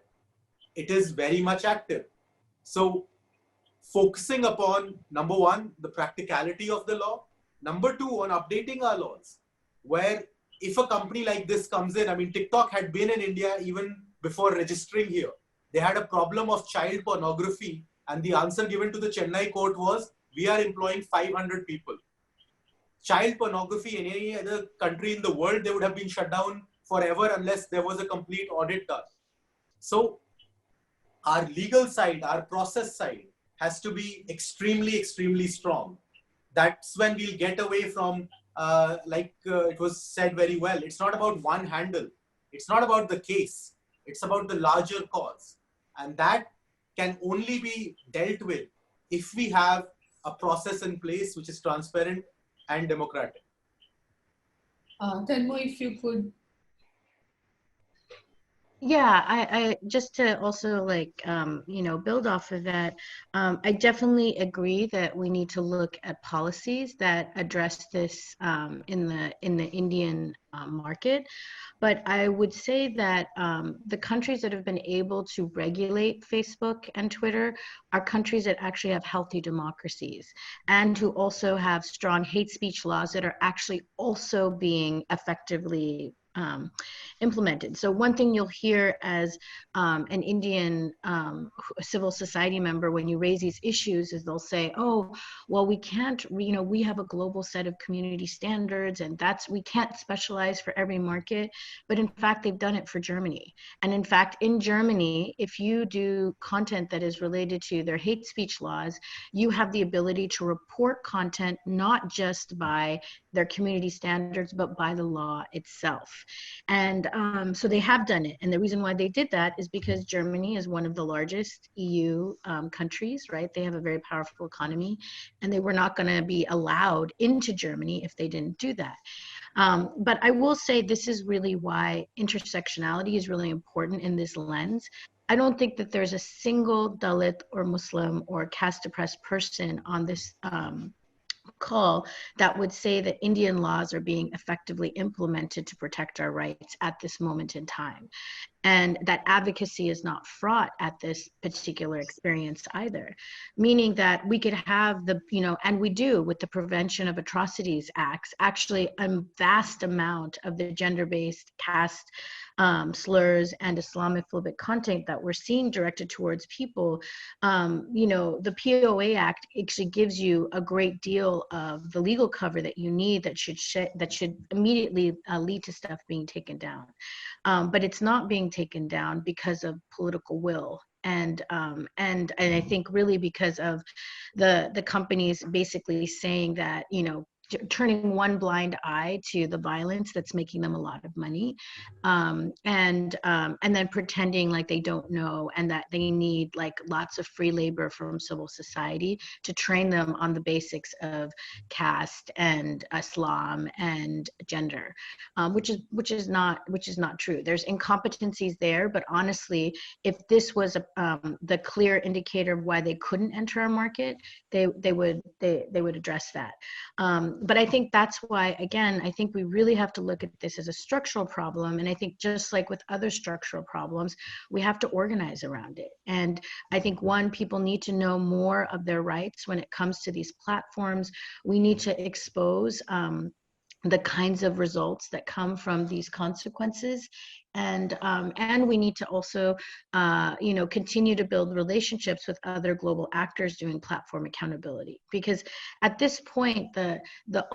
it is very much active. So focusing upon, number one, the practicality of the law. Number two, on updating our laws, where if a company like this comes in, I mean, TikTok had been in India even before registering here. They had a problem of child pornography, and the answer given to the Chennai court was, we are employing 500 people. Child pornography in any other country in the world, they would have been shut down forever unless there was a complete audit done. So our legal side, our process side has to be extremely, extremely strong. That's when we'll get away from, it was said very well, it's not about one handle. It's not about the case. It's about the larger cause. And that can only be dealt with if we have a process in place which is transparent and democratic. Tanmo, if you could. Yeah, I just to also build off of that, I definitely agree that we need to look at policies that address this in the Indian market. But I would say that the countries that have been able to regulate Facebook and Twitter are countries that actually have healthy democracies and who also have strong hate speech laws that are actually also being effectively implemented. So one thing you'll hear as an Indian civil society member when you raise these issues is they'll say, oh, well, we can't, we have a global set of community standards and we can't specialize for every market. But in fact, they've done it for Germany. And in fact, in Germany, if you do content that is related to their hate speech laws, you have the ability to report content not just by their community standards, but by the law itself. And so they have done it. And the reason why they did that is because Germany is one of the largest EU countries, right? They have a very powerful economy, and they were not going to be allowed into Germany if they didn't do that. But I will say this is really why intersectionality is really important in this lens. I don't think that there's a single Dalit or Muslim or caste oppressed person on this call that would say that Indian laws are being effectively implemented to protect our rights at this moment in time. And that advocacy is not fraught at this particular experience either, meaning that we could have the, and we do with the Prevention of Atrocities Acts, actually a vast amount of the gender-based caste slurs and Islamophobic content that we're seeing directed towards people. The POA Act actually gives you a great deal of the legal cover that you need that should immediately lead to stuff being taken down. But it's not being taken down because of political will. And I think really because of the companies basically saying that, turning one blind eye to the violence that's making them a lot of money, and then pretending like they don't know and that they need like lots of free labor from civil society to train them on the basics of caste and Islam and gender, which is not true. There's incompetencies there, but honestly, if this was the clear indicator of why they couldn't enter our market, they would address that. But I think that's why, again, I think we really have to look at this as a structural problem. And I think just like with other structural problems, we have to organize around it. And I think, one, people need to know more of their rights when it comes to these platforms. We need to expose the kinds of results that come from these consequences. And we need to also, continue to build relationships with other global actors doing platform accountability. Because at this point, the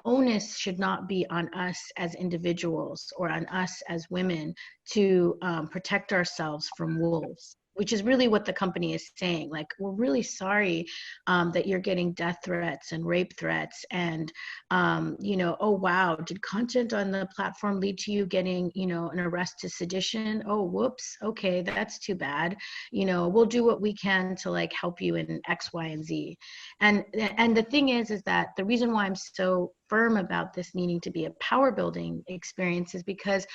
onus should not be on us as individuals or on us as women to protect ourselves from wolves, which is really what the company is saying. Like, we're really sorry that you're getting death threats and rape threats. And, oh, wow, did content on the platform lead to you getting, an arrest to sedition? Oh, whoops. Okay, that's too bad. We'll do what we can to like help you in X, Y, and Z. And the thing is that the reason why I'm so firm about this needing to be a power building experience is because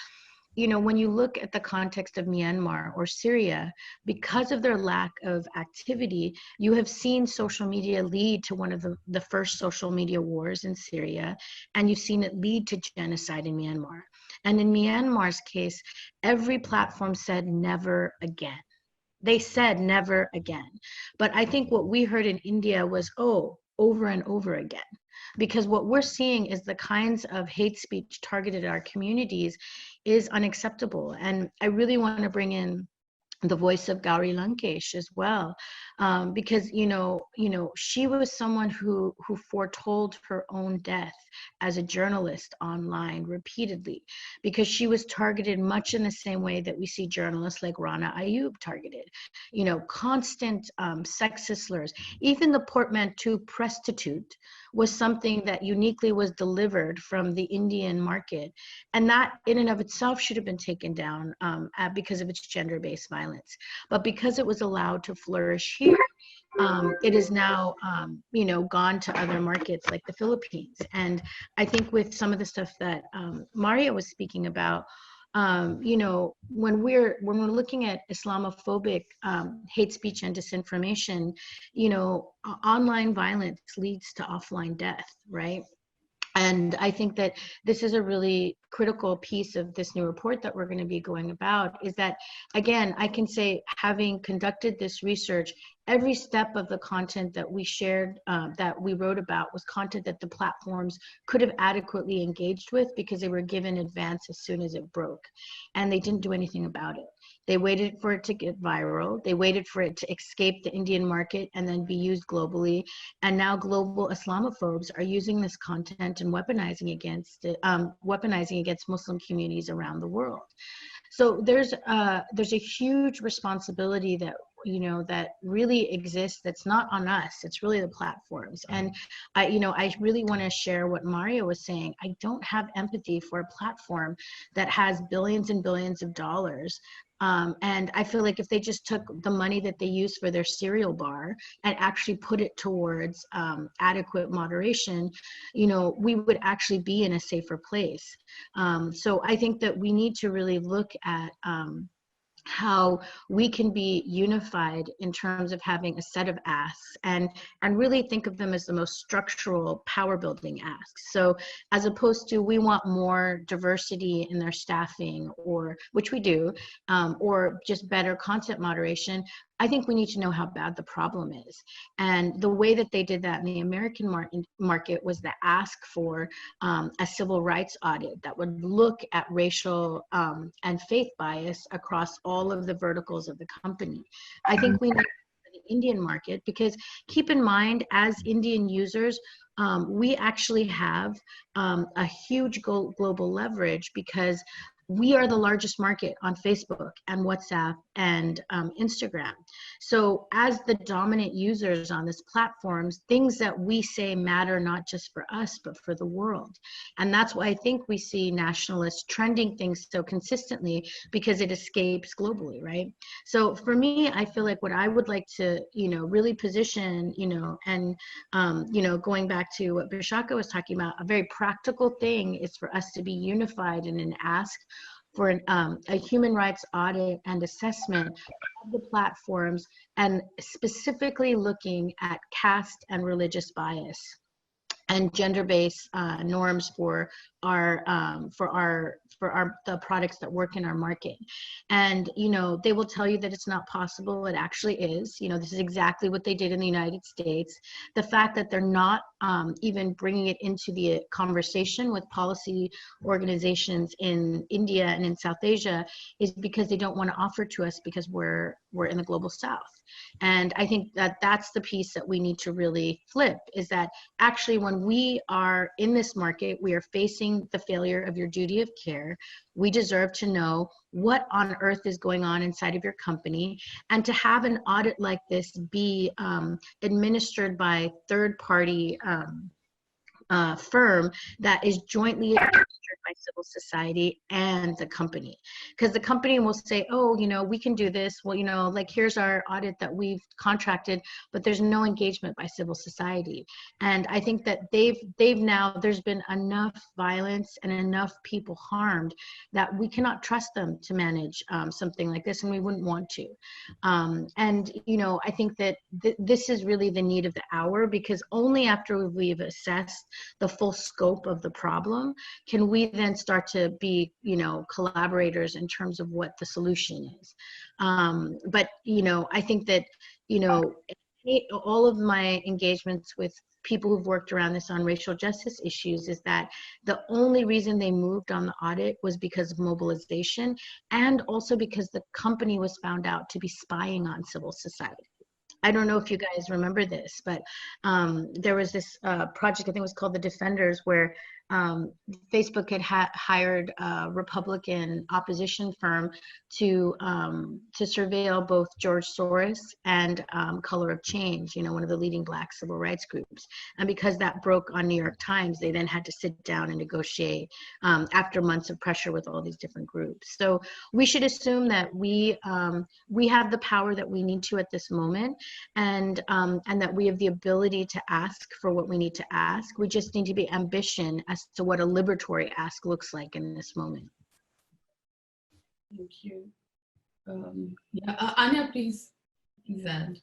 when you look at the context of Myanmar or Syria, because of their lack of activity, you have seen social media lead to one of the first social media wars in Syria, and you've seen it lead to genocide in Myanmar. And in Myanmar's case, every platform said never again. They said never again. But I think what we heard in India was, over and over again. Because what we're seeing is the kinds of hate speech targeted at our communities is unacceptable. And I really want to bring in the voice of Gauri Lankesh as well, because she was someone who foretold her own death as a journalist online repeatedly, because she was targeted much in the same way that we see journalists like Rana Ayub targeted. Constant sexist slurs. Even the portmanteau prostitute was something that uniquely was delivered from the Indian market, and that in and of itself should have been taken down because of its gender-based violence. But because it was allowed to flourish here, it is now, gone to other markets like the Philippines. And I think with some of the stuff that Maria was speaking about, when we're looking at Islamophobic hate speech and disinformation, online violence leads to offline death, right? And I think that this is a really critical piece of this new report that we're going to be going about, is that, again, I can say, having conducted this research, every step of the content that we shared, that we wrote about, was content that the platforms could have adequately engaged with because they were given advance as soon as it broke. And they didn't do anything about it. They waited for it to get viral. They waited for it to escape the Indian market and then be used globally. And now global Islamophobes are using this content and weaponizing against Muslim communities around the world. So there's a huge responsibility that that really exists, that's not on us, it's really the platforms. And I really want to share what Mario was saying. I don't have empathy for a platform that has billions and billions of dollars. And I feel like if they just took the money that they use for their cereal bar and actually put it towards adequate moderation, we would actually be in a safer place. So I think that we need to really look at how we can be unified in terms of having a set of asks and really think of them as the most structural power building asks. So as opposed to we want more diversity in their staffing, or which we do, or just better content moderation, I think we need to know how bad the problem is. And the way that they did that in the American market was the ask for a civil rights audit that would look at racial and faith bias across all of the verticals of the company. I think we need the Indian market, because keep in mind, as Indian users, we actually have a huge global leverage, because we are the largest market on Facebook and WhatsApp and Instagram. So as the dominant users on these platforms, things that we say matter not just for us, but for the world. And that's why I think we see nationalists trending things so consistently, because it escapes globally, right? So for me, I feel like what I would like to, really position, and, going back to what Vishaka was talking about, a very practical thing is for us to be unified in an ask for a human rights audit and assessment of the platforms, and specifically looking at caste and religious bias and gender-based norms for the products that work in our market. And they will tell you that it's not possible. It actually is. This is exactly what they did in the United States. The fact that they're not even bringing it into the conversation with policy organizations in India and in South Asia is because they don't want to offer to us, because we're in the global South. And I think that that's the piece that we need to really flip, is that actually when we are in this market, we are facing the failure of your duty of care. We deserve to know what on earth is going on inside of your company, and to have an audit like this be administered by third-party firm that is jointly administered by civil society and the company. Because the company will say, oh, we can do this. Well, like here's our audit that we've contracted, but there's no engagement by civil society. And I think that there's been enough violence and enough people harmed that we cannot trust them to manage something like this, and we wouldn't want to. I think that this is really the need of the hour, because only after we've assessed the full scope of the problem can we then start to be, collaborators in terms of what the solution is. But I think that, all of my engagements with people who've worked around this on racial justice issues is that the only reason they moved on the audit was because of mobilization, and also because the company was found out to be spying on civil society. I don't know if you guys remember this, but there was this project, I think it was called The Defenders, where Facebook had hired a Republican opposition firm to surveil both George Soros and Color of Change, one of the leading Black civil rights groups. And because that broke on New York Times, they then had to sit down and negotiate after months of pressure with all these different groups. So we should assume that we have the power that we need to at this moment, and that we have the ability to ask for what we need to ask. We just need to be ambitious as to what a liberatory ask looks like in this moment. Thank you. Anya, please add.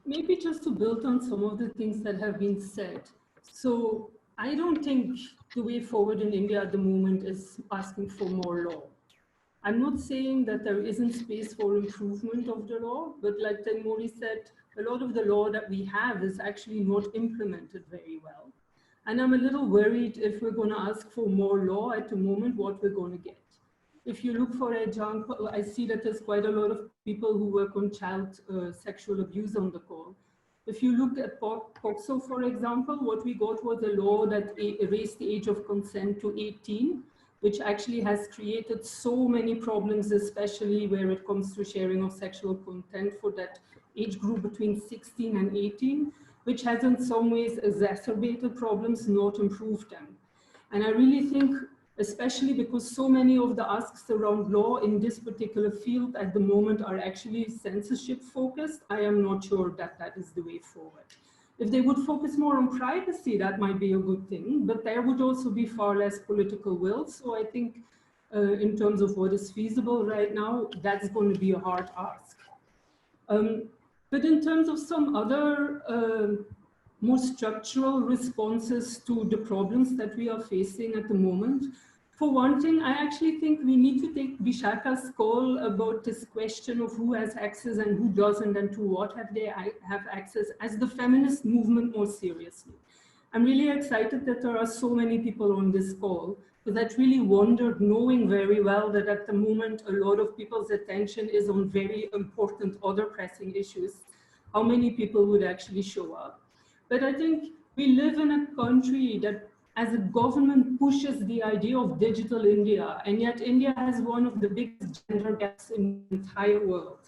Maybe just to build on some of the things that have been said. So I don't think the way forward in India at the moment is asking for more law. I'm not saying that there isn't space for improvement of the law, but like Mori said, a lot of the law that we have is actually not implemented very well. And I'm a little worried if we're going to ask for more law at the moment, what we're going to get. If you look, for example, I see that there's quite a lot of people who work on child sexual abuse on the call. If you look at POCSO, for example, what we got was a law that raised the age of consent to 18, which actually has created so many problems, especially where it comes to sharing of sexual content for that age group between 16 and 18, which has in some ways exacerbated problems, not improved them. And I really think, especially because so many of the asks around law in this particular field at the moment are actually censorship focused, I am not sure that that is the way forward. If they would focus more on privacy, that might be a good thing, but there would also be far less political will. So I think in terms of what is feasible right now, that's going to be a hard ask. But in terms of some other more structural responses to the problems that we are facing at the moment, for one thing, I actually think we need to take Vishaka's call about this question of who has access and who doesn't, and to what have they have access as the feminist movement more seriously. I'm really excited that there are so many people on this call, because that really wondered, knowing very well that at the moment a lot of people's attention is on very important other pressing issues, how many people would actually show up. But I think we live in a country that as a government pushes the idea of digital India, and yet India has one of the biggest gender gaps in the entire world.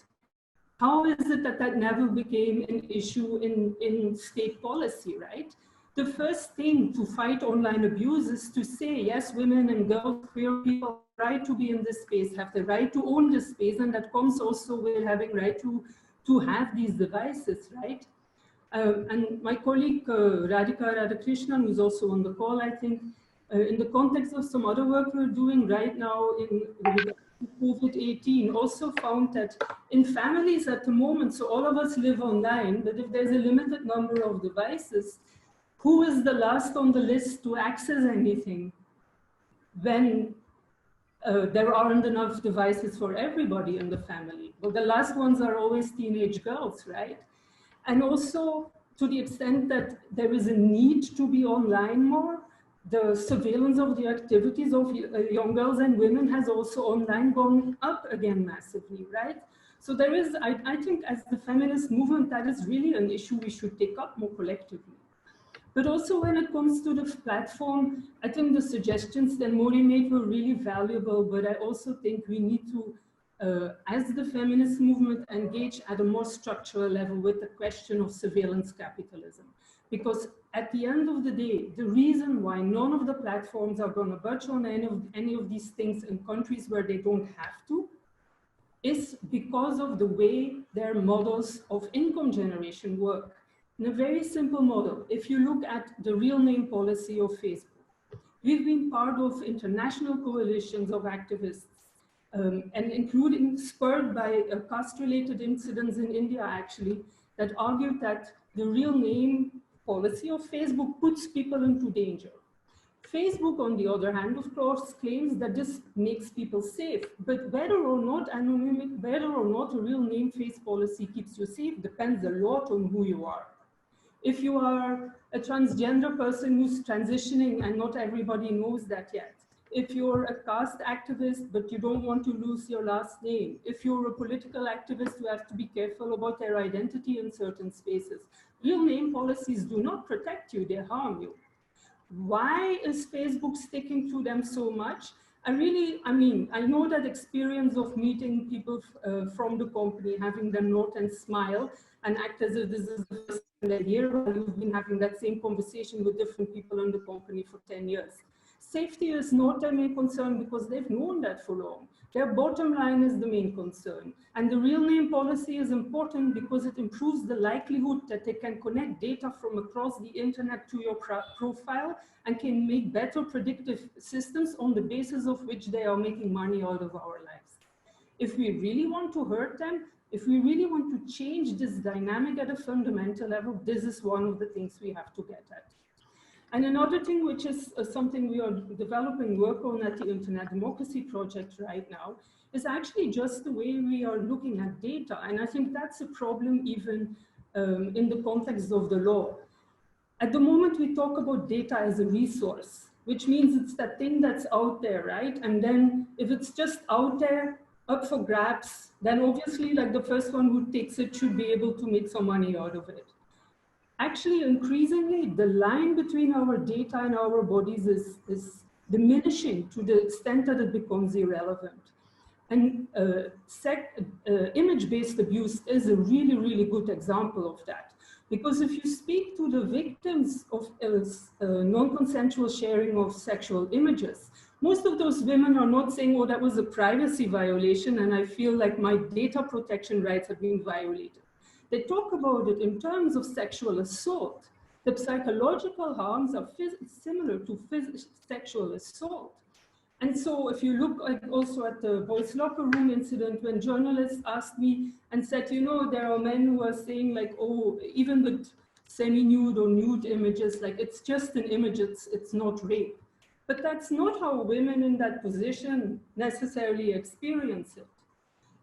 How is it that that never became an issue in state policy, right? The first thing to fight online abuse is to say, yes, women and girls, queer people have the right to be in this space, have the right to own this space, and that comes also with having right to have these devices, right? And my colleague Radhika Radhakrishnan, who's also on the call, I think, in the context of some other work we're doing right now in COVID-18, also found that in families at the moment, so all of us live online, but if there's a limited number of devices, who is the last on the list to access anything when there aren't enough devices for everybody in the family? Well, the last ones are always teenage girls, right? And also, to the extent that there is a need to be online more, the surveillance of the activities of young girls and women has also online gone up again massively, right? So there is, I think as the feminist movement, that is really an issue we should take up more collectively. But also when it comes to the platform, I think the suggestions that Mori made were really valuable, but I also think we need to, as the feminist movement, engage at a more structural level with the question of surveillance capitalism. Because at the end of the day, the reason why none of the platforms are going to budge on any of these things in countries where they don't have to is because of the way their models of income generation work. In a very simple model, if you look at the real name policy of Facebook, we've been part of international coalitions of activists, and including spurred by caste-related incidents in India, actually, that argued that the real name policy of Facebook puts people into danger. Facebook, on the other hand, of course, claims that this makes people safe, but whether or not a real name face policy keeps you safe depends a lot on who you are. If you are a transgender person who's transitioning and not everybody knows that yet, if you're a caste activist but you don't want to lose your last name, if you're a political activist who has to be careful about their identity in certain spaces, real name policies do not protect you, they harm you. Why is Facebook sticking to them so much? I know that experience of meeting people from the company, having them nod and smile and act as if this is the first time they're here, while you've been having that same conversation with different people in the company for 10 years. Safety is not their main concern because they've known that for long. Their bottom line is the main concern. And the real name policy is important because it improves the likelihood that they can connect data from across the internet to your profile and can make better predictive systems on the basis of which they are making money out of our lives. If we really want to hurt them, if we really want to change this dynamic at a fundamental level, this is one of the things we have to get at. And another thing, which is something we are developing work on at the Internet Democracy Project right now, is actually just the way we are looking at data. And I think that's a problem even in the context of the law. At the moment, we talk about data as a resource, which means it's that thing that's out there, right? And then if it's just out there, up for grabs, then obviously like the first one who takes it should be able to make some money out of it. Actually, increasingly, the line between our data and our bodies is diminishing to the extent that it becomes irrelevant. And image-based abuse is a really, really good example of that. Because if you speak to the victims of non-consensual sharing of sexual images, most of those women are not saying, oh, that was a privacy violation and I feel like my data protection rights have been violated. They talk about it in terms of sexual assault. The psychological harms are similar to sexual assault. And so if you look also at the boys' locker room incident, when journalists asked me and said, you know, there are men who are saying like, oh, even with semi-nude or nude images, like it's just an image, it's not rape. But that's not how women in that position necessarily experience it.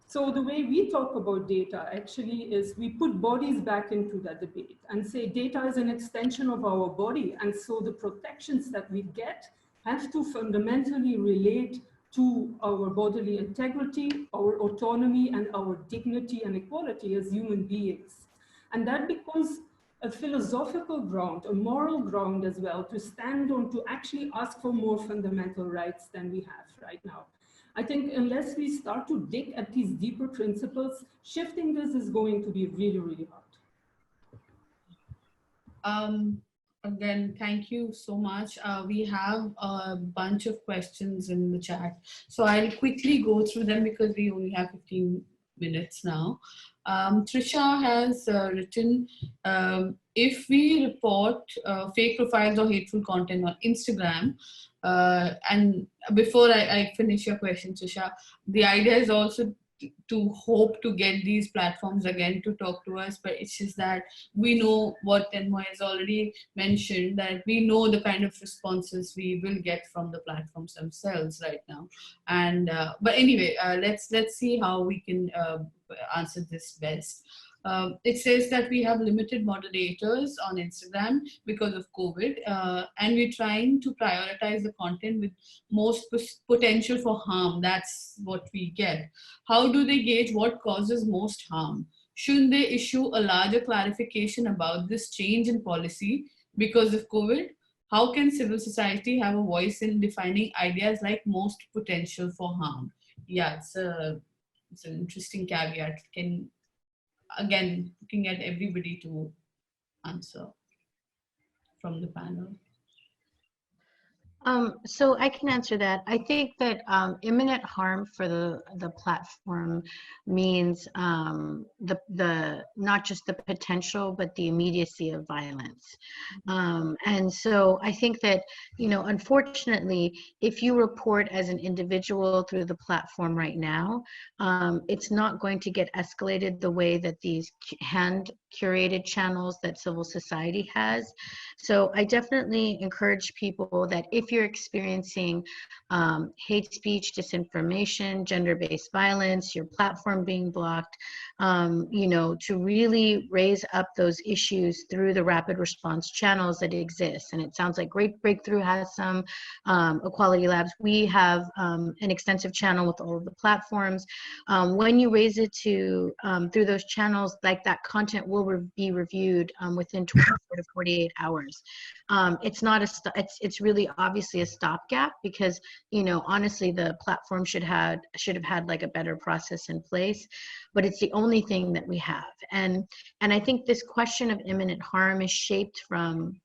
So the way we talk about data actually is we put bodies back into that debate and say data is an extension of our body. And so the protections that we get have to fundamentally relate to our bodily integrity, our autonomy, and our dignity and equality as human beings. And that becomes a philosophical ground, a moral ground as well, to stand on, to actually ask for more fundamental rights than we have right now. I think unless we start to dig at these deeper principles, shifting this is going to be really, really hard. Again, thank you so much. We have a bunch of questions in the chat. So I'll quickly go through them because we only have 15 minutes now. Trisha has written, if we report fake profiles or hateful content on Instagram, and before I finish your question, Trisha, the idea is also to hope to get these platforms again to talk to us, but it's just that we know what Tenmoy has already mentioned, that we know the kind of responses we will get from the platforms themselves right now. And but anyway, let's see how we can answer this best. It says that we have limited moderators on Instagram because of COVID, and we're trying to prioritize the content with most potential for harm. That's what we get. How do they gauge what causes most harm? Shouldn't they issue a larger clarification about this change in policy because of COVID? How can civil society have a voice in defining ideas like most potential for harm? Yeah, it's an interesting caveat. Again, looking at everybody to answer from the panel. So I can answer that. I think that imminent harm for the platform means the not just the potential, but the immediacy of violence. And so I think that, you know, unfortunately, if you report as an individual through the platform right now, it's not going to get escalated the way that these hand-curated channels that civil society has. So I definitely encourage people that if you're experiencing hate speech, disinformation, gender-based violence, your platform being blocked, you know, to really raise up those issues through the rapid response channels that exist. And it sounds like Great Breakthrough has some, Equality Labs. We have an extensive channel with all of the platforms. When you raise it to through those channels, like that content will be reviewed within 24 to 48 hours. It's not it's really obviously a stopgap because, you know, honestly, the platform should have had like a better process in place, but it's the only thing that we have. And I think this question of imminent harm is shaped from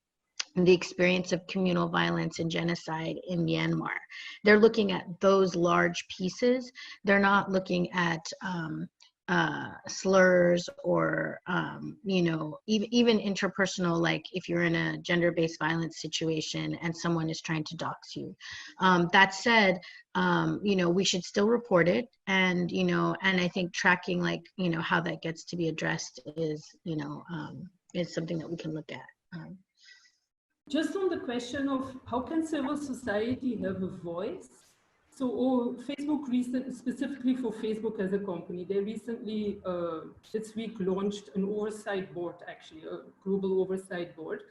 the experience of communal violence and genocide in Myanmar. They're looking at those large pieces. They're not looking at slurs or, you know, even interpersonal, like if you're in a gender-based violence situation and someone is trying to dox you. That said, you know, we should still report it. And, you know, and I think tracking, like, you know, how that gets to be addressed is, you know, is something that we can look at. Just on the question of how can civil society have a voice? So Facebook specifically for Facebook as a company, they recently, this week, launched an oversight board, actually, a global oversight board,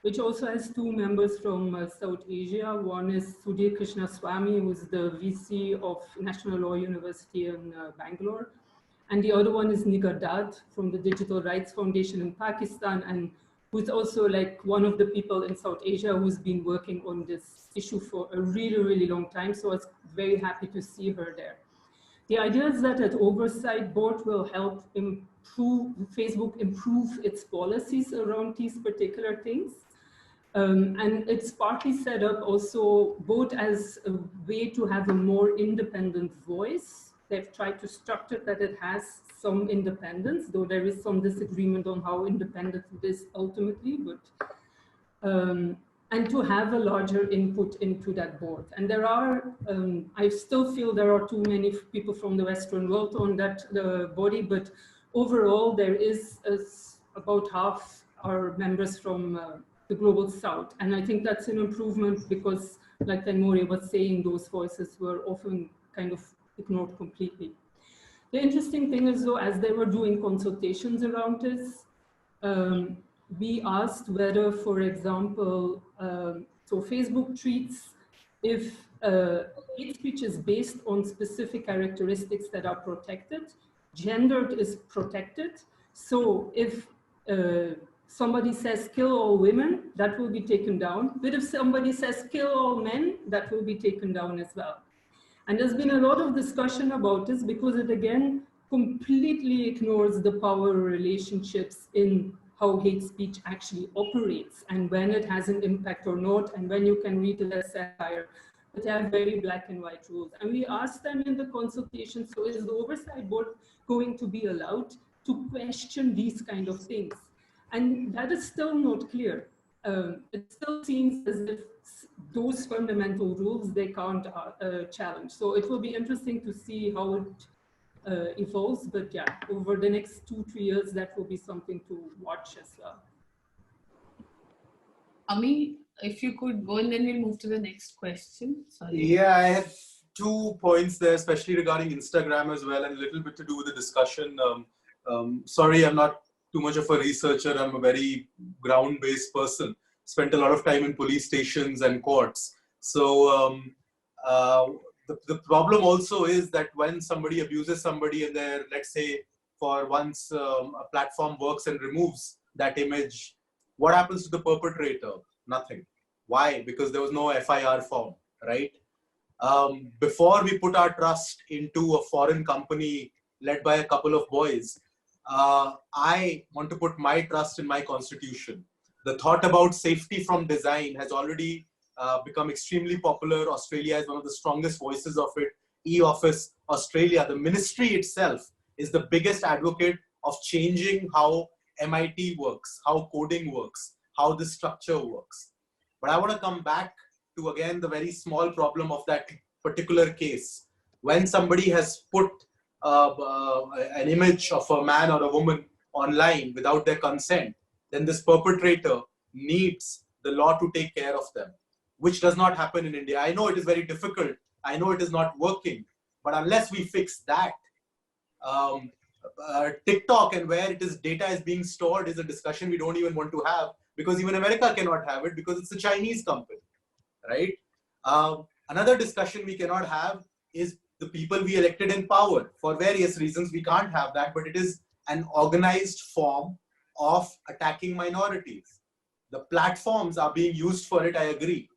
which also has two members from South Asia. One is Sudhir Krishnaswamy, who is the VC of National Law University in Bangalore. And the other one is Nigar Dad from the Digital Rights Foundation in Pakistan, and who's also like one of the people in South Asia who's been working on this issue for a really, really long time. So I was very happy to see her there. The idea is that an oversight board will help Facebook improve its policies around these particular things. And it's partly set up also both as a way to have a more independent voice. They've tried to structure that it has some independence, though there is some disagreement on how independent it is ultimately. But and to have a larger input into that board. And there are, I still feel there are too many people from the Western world on that body, but overall there is about half our members from the global South. And I think that's an improvement because, like Tanmore was saying, those voices were often kind of ignored completely. The interesting thing is, though, as they were doing consultations around this, we asked whether, for example, so Facebook treats if hate speech is based on specific characteristics that are protected, gendered is protected. So if somebody says kill all women, that will be taken down. But if somebody says kill all men, that will be taken down as well. And there's been a lot of discussion about this because it again completely ignores the power relationships in how hate speech actually operates and when it has an impact or not, and when you can read it as satire. But they have very black and white rules. And we asked them in the consultation, so is the oversight board going to be allowed to question these kind of things? And that is still not clear. It still seems as if those fundamental rules they can't challenge. So it will be interesting to see how it evolves. But yeah, over the next 2-3 years, that will be something to watch as well. Ami, if you could go and then we'll move to the next question. Sorry. Yeah, I had 2 points there, especially regarding Instagram as well, and a little bit to do with the discussion. Sorry, I'm not too much of a researcher. I'm a very ground-based person. Spent a lot of time in police stations and courts. So the problem also is that when somebody abuses somebody and they're, let's say, for once a platform works and removes that image, what happens to the perpetrator? Nothing. Why? Because there was no FIR form, right? Before we put our trust into a foreign company led by a couple of boys, I want to put my trust in my constitution. The thought about safety from design has already become extremely popular. Australia is one of the strongest voices of it. E-Office Australia, the ministry itself, is the biggest advocate of changing how MIT works, how coding works, how this structure works. But I want to come back to, again, the very small problem of that particular case. When somebody has put an image of a man or a woman online without their consent, then this perpetrator needs the law to take care of them, which does not happen in India. I know it is very difficult. I know it is not working. But unless we fix that, TikTok and where data is being stored is a discussion we don't even want to have, because even America cannot have it because it's a Chinese company, right? Another discussion we cannot have is the people we elected in power. For various reasons, we can't have that, but it is an organized form of attacking minorities. The platforms are being used for it, I agree.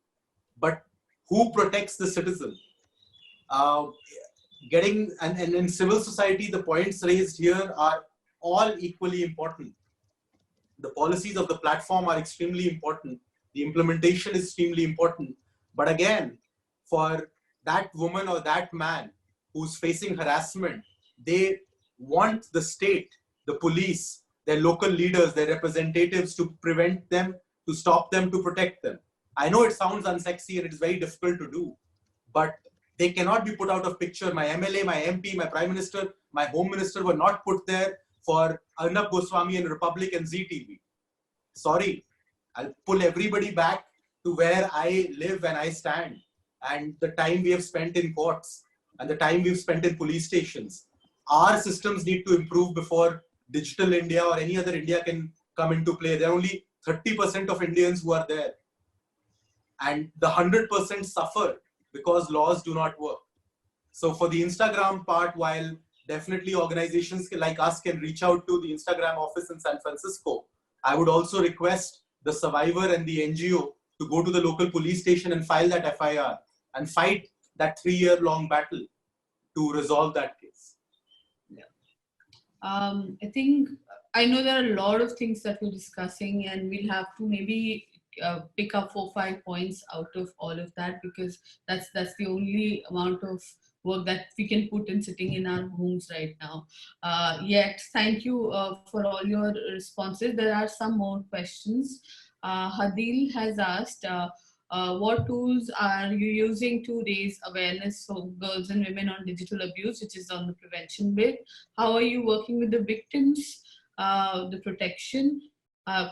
But who protects the citizen? And in civil society, the points raised here are all equally important. The policies of the platform are extremely important. The implementation is extremely important. But again, for that woman or that man who's facing harassment, they want the state, the police, their local leaders, their representatives to prevent them, to stop them, to protect them. I know it sounds unsexy and it is very difficult to do, but they cannot be put out of picture. My MLA, my MP, my Prime Minister, my Home Minister were not put there for Arnab Goswami and Republic and ZTV. Sorry, I'll pull everybody back to where I live and I stand, and the time we have spent in courts and the time we've spent in police stations. Our systems need to improve before digital India or any other India can come into play. There are only 30% of Indians who are there, and the 100% suffer because laws do not work. So for the Instagram part, while definitely organizations like us can reach out to the Instagram office in San Francisco, I would also request the survivor and the NGO to go to the local police station and file that FIR and fight that 3-year-long battle to resolve that case. Yeah. I think, I know there are a lot of things that we're discussing, and we'll have to maybe pick up 4 or 5 points out of all of that, because that's the only amount of work that we can put in sitting in our homes right now. Yet, thank you for all your responses. There are some more questions. Hadil has asked, what tools are you using to raise awareness for girls and women on digital abuse, which is on the prevention bit? How are you working with the victims, the protection?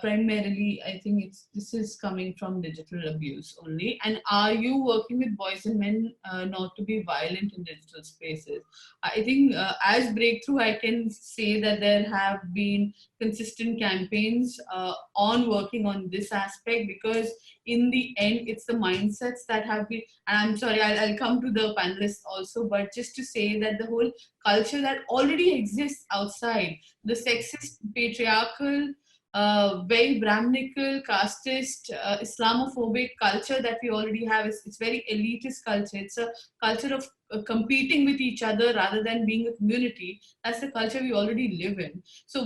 Primarily, I think this is coming from digital abuse only. And are you working with boys and men not to be violent in digital spaces? I think as Breakthrough, I can say that there have been consistent campaigns on working on this aspect, because in the end, it's the mindsets that have been, and I'm sorry, I'll come to the panelists also, but just to say that the whole culture that already exists outside, the sexist, patriarchal, very Brahminical, casteist, Islamophobic culture that we already have. It's very elitist culture. It's a culture of competing with each other rather than being a community. That's the culture we already live in. So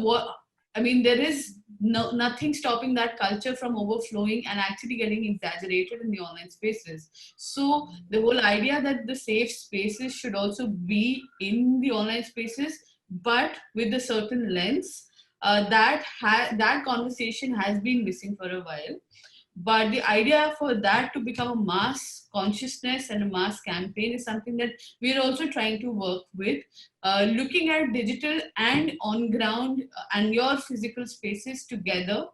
there is nothing stopping that culture from overflowing and actually getting exaggerated in the online spaces. So the whole idea that the safe spaces should also be in the online spaces, but with a certain lens, that conversation has been missing for a while. But the idea for that to become a mass consciousness and a mass campaign is something that we're also trying to work with, looking at digital and on ground and your physical spaces together,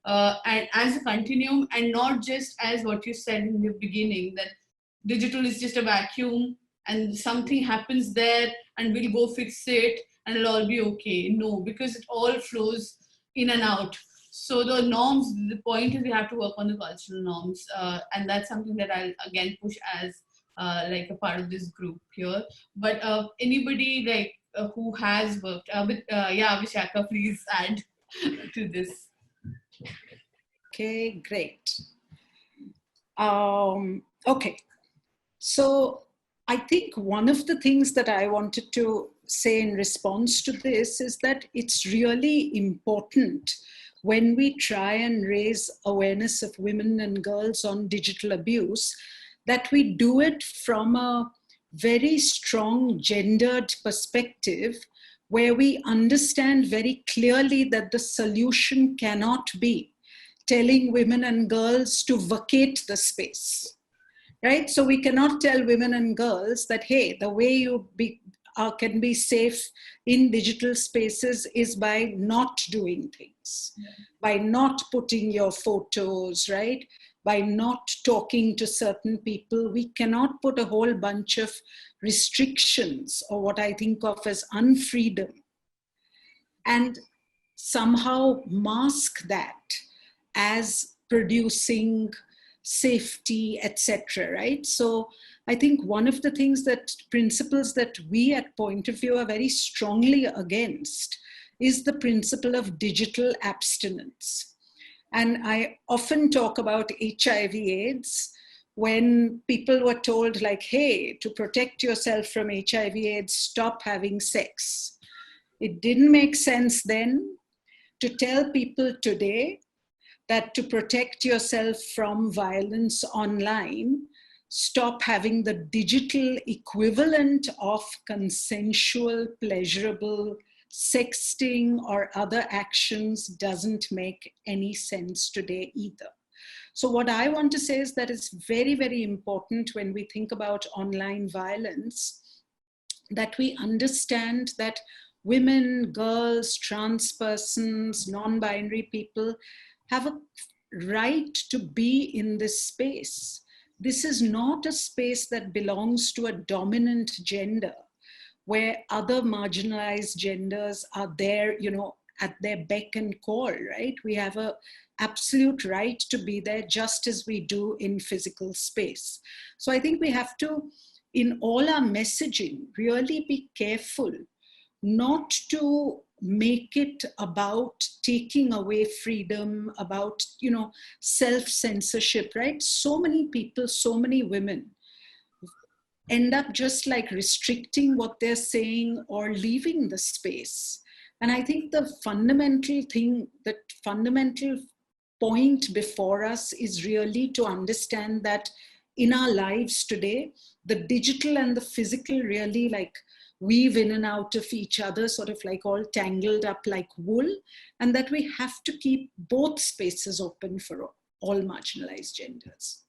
and as a continuum, and not just as what you said in the beginning, that digital is just a vacuum and something happens there and we'll go fix it and it'll all be okay. No, because it all flows in and out. So the norms, the point is we have to work on the cultural norms, and that's something that I'll again push as like a part of this group here. But anybody who has worked with, Vishaka, please add to this. Okay, great. Okay, so I think one of the things that I wanted to say in response to this is that it's really important when we try and raise awareness of women and girls on digital abuse, that we do it from a very strong gendered perspective, where we understand very clearly that the solution cannot be telling women and girls to vacate the space, right? So we cannot tell women and girls that, hey, the way you can be safe in digital spaces is by not doing things, by not putting your photos, right? By not talking to certain people. We cannot put a whole bunch of restrictions, or what I think of as unfreedom, and somehow mask that as producing safety, etc., right? So I think one of the principles that we at Point of View are very strongly against is the principle of digital abstinence. And I often talk about HIV/AIDS when people were told, like, hey, to protect yourself from HIV/AIDS, stop having sex. It didn't make sense then to tell people today that to protect yourself from violence online, stop having the digital equivalent of consensual, pleasurable sexting or other actions doesn't make any sense today either. So what I want to say is that it's very, very important when we think about online violence that we understand that women, girls, trans persons, non-binary people have a right to be in this space. This is not a space that belongs to a dominant gender where other marginalized genders are there, at their beck and call, right? We have an absolute right to be there just as we do in physical space. So I think we have to, in all our messaging, really be careful not to make it about taking away freedom, about, self-censorship, right? So many people, so many women end up just like restricting what they're saying or leaving the space. And I think the fundamental point before us is really to understand that in our lives today, the digital and the physical really like weave in and out of each other, sort of like all tangled up like wool, and that we have to keep both spaces open for all marginalized genders.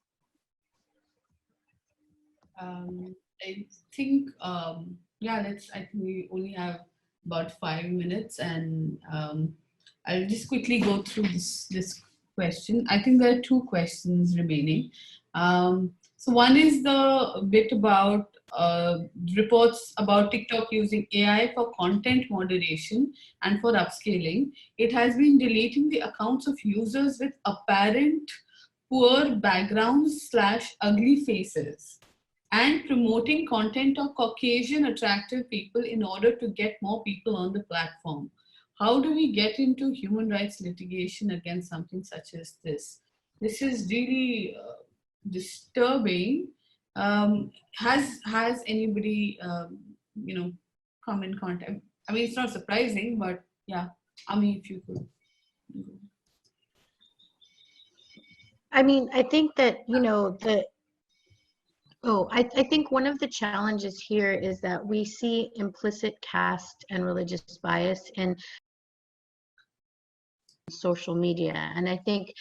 I think, I think we only have about 5 minutes, and I'll just quickly go through this question. I think there are two questions remaining. So one is the bit about reports about TikTok using AI for content moderation and for upscaling. It has been deleting the accounts of users with apparent poor backgrounds / ugly faces, and promoting content of Caucasian attractive people in order to get more people on the platform. How do we get into human rights litigation against something such as this? This is really disturbing. Has anybody come in contact? I mean, it's not surprising, but yeah, Ami, if you could. I mean, I think that, I think one of the challenges here is that we see implicit caste and religious bias in social media. And I think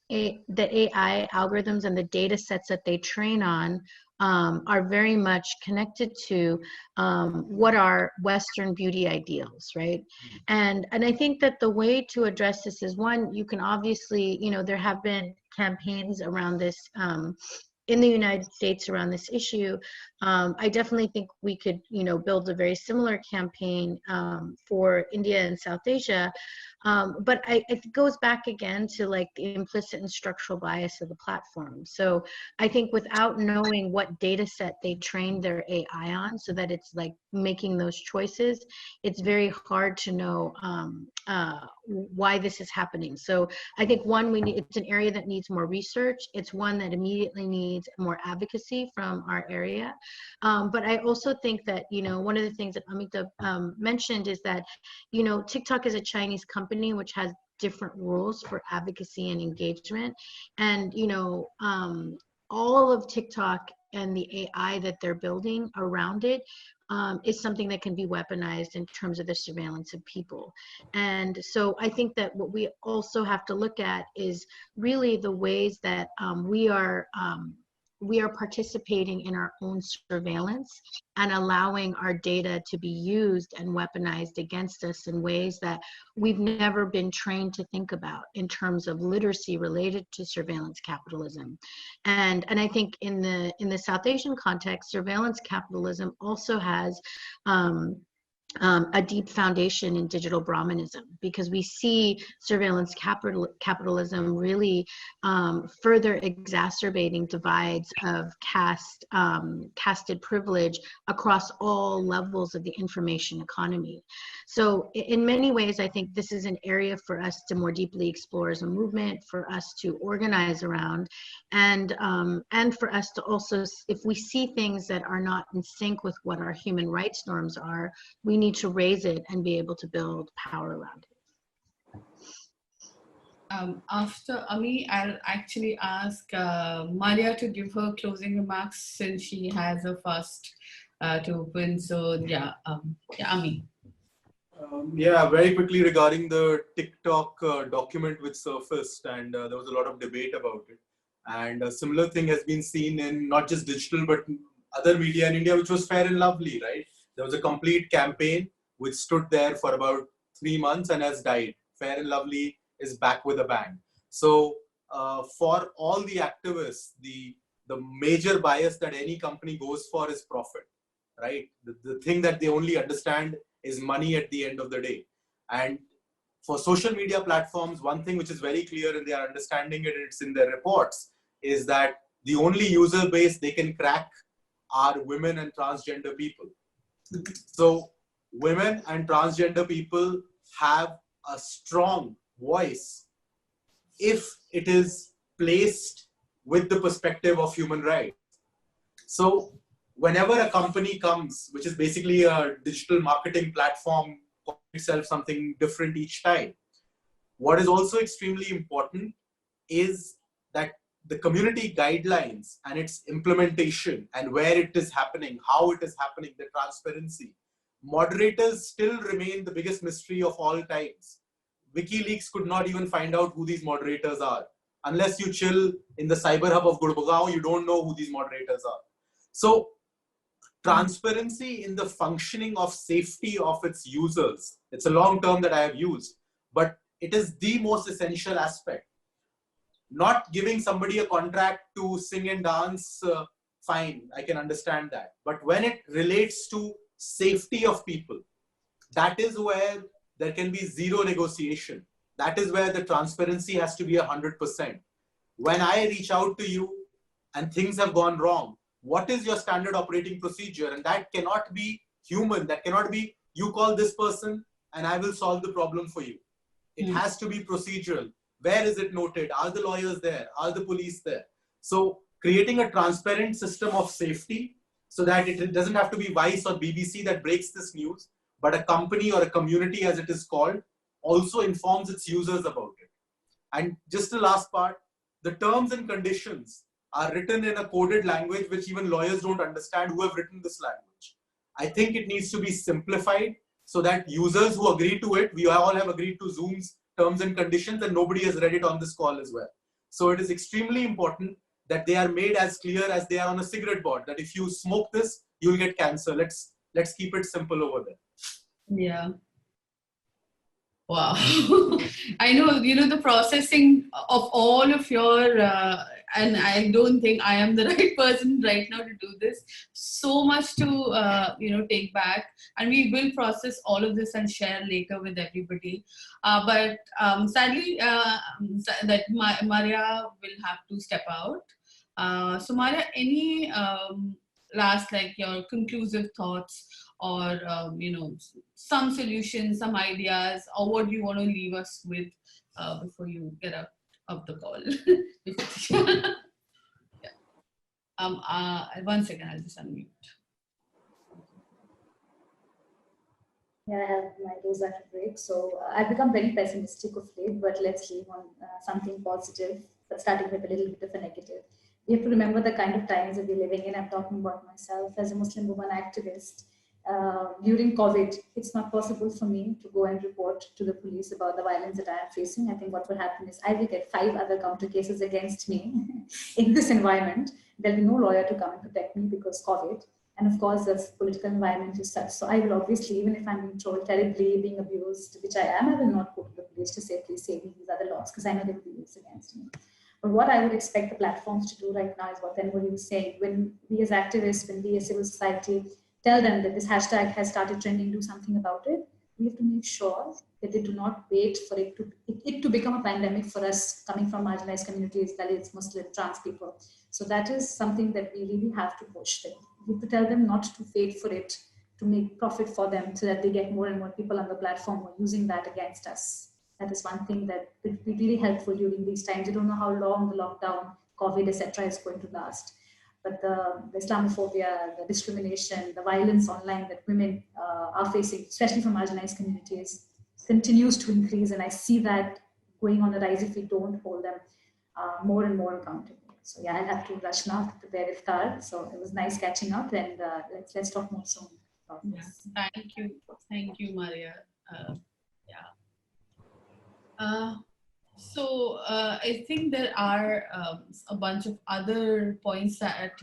the AI algorithms and the data sets that they train on are very much connected to what are Western beauty ideals, right? And I think that the way to address this is, one, you can obviously, there have been campaigns around this in the United States around this issue. I definitely think we could, build a very similar campaign for India and South Asia. But it goes back again to like the implicit and structural bias of the platform. So I think without knowing what data set they trained their AI on so that it's like making those choices, it's very hard to know why this is happening. So I think it's an area that needs more research. It's one that immediately needs more advocacy from our area. But I also think that, one of the things that Anika mentioned is that, TikTok is a Chinese company which has different rules for advocacy and engagement. And, all of TikTok and the AI that they're building around it is something that can be weaponized in terms of the surveillance of people. And so I think that what we also have to look at is really the ways that we are participating in our own surveillance and allowing our data to be used and weaponized against us in ways that we've never been trained to think about in terms of literacy related to surveillance capitalism. And I think in the South Asian context, surveillance capitalism also has a deep foundation in digital Brahmanism, because we see surveillance capitalism really further exacerbating divides of casted privilege across all levels of the information economy. So in many ways, I think this is an area for us to more deeply explore as a movement, for us to organize around, and for us to also, if we see things that are not in sync with what our human rights norms are, we need to raise it and be able to build power around it. After Ami, I'll actually ask Maria to give her closing remarks since she has a fast to open. So Ami. Very quickly regarding the TikTok document which surfaced, and there was a lot of debate about it. And a similar thing has been seen in not just digital but other media in India, which was Fair and Lovely, right? There was a complete campaign which stood there for about 3 months and has died. Fair and Lovely is back with a bang. So for all the activists, the major bias that any company goes for is profit, right? The thing that they only understand is money at the end of the day. And for social media platforms, one thing which is very clear, and they are understanding it, it's in their reports, is that the only user base they can crack are women and transgender people. So women and transgender people have a strong voice if it is placed with the perspective of human rights. So whenever a company comes, which is basically a digital marketing platform, calling itself something different each time, what is also extremely important is that the community guidelines and its implementation and where it is happening, how it is happening, the transparency. Moderators still remain the biggest mystery of all times. WikiLeaks could not even find out who these moderators are. Unless you chill in the cyber hub of Gurgaon, you don't know who these moderators are. So transparency in the functioning of safety of its users, it's a long term that I have used, but it is the most essential aspect. Not giving somebody a contract to sing and dance, fine, I can understand that. But when it relates to safety of people, that is where there can be zero negotiation. That is where the transparency has to be 100%. When I reach out to you and things have gone wrong, what is your standard operating procedure? And that cannot be human. That cannot be, you call this person and I will solve the problem for you. It has to be procedural. Where is it noted? Are the lawyers there? Are the police there? So creating a transparent system of safety so that it doesn't have to be Vice or BBC that breaks this news, but a company or a community, as it is called, also informs its users about it. And just the last part, the terms and conditions are written in a coded language which even lawyers don't understand who have written this language. I think it needs to be simplified so that users who agree to it, we all have agreed to Zoom's terms and conditions, and nobody has read it on this call as well. So it is extremely important that they are made as clear as they are on a cigarette board, that if you smoke this, you'll get cancer. Let's keep it simple over there. Yeah. Wow. I know, the processing of all of your, and I don't think I am the right person right now to do this. So much to, take back. And we will process all of this and share later with everybody. But sadly, that Maria will have to step out. So Maria, any last, your conclusive thoughts or, some solutions, some ideas, or what do you want to leave us with before you get out of the call? Yeah. 1 second, I'll just unmute. Yeah, I have my days after break. So I've become very pessimistic of late, but let's leave on something positive, but starting with a little bit of a negative. We have to remember the kind of times that we're living in. I'm talking about myself as a Muslim woman activist. During COVID, it's not possible for me to go and report to the police about the violence that I am facing. I think what will happen is I will get 5 other counter cases against me in this environment. There'll be no lawyer to come and protect me because COVID. And of course, the political environment is such. So I will obviously, even if I'm being told terribly, being abused, which I am, I will not go to the police to say, please save me these other laws, because I know they will be used against me. But what I would expect the platforms to do right now is what anybody was saying. When we as activists, when we as civil society tell them that this hashtag has started trending, do something about it, we have to make sure that they do not wait for it to become a pandemic for us coming from marginalized communities, Dalits, Muslim, trans people. So that is something that we really have to push them. We have to tell them not to wait for it to make profit for them so that they get more and more people on the platform who are using that against us. That is one thing that would be really helpful during these times. You don't know how long the lockdown, COVID, etc. is going to last. But the Islamophobia, the discrimination, the violence online that women are facing, especially from marginalized communities, continues to increase. And I see that going on the rise if we don't hold them more and more accountable. So yeah, I'll have to rush now to prepare iftar. So it was nice catching up, and let's talk more soon. Yes, thank you, Maria. So I think there are a bunch of other points that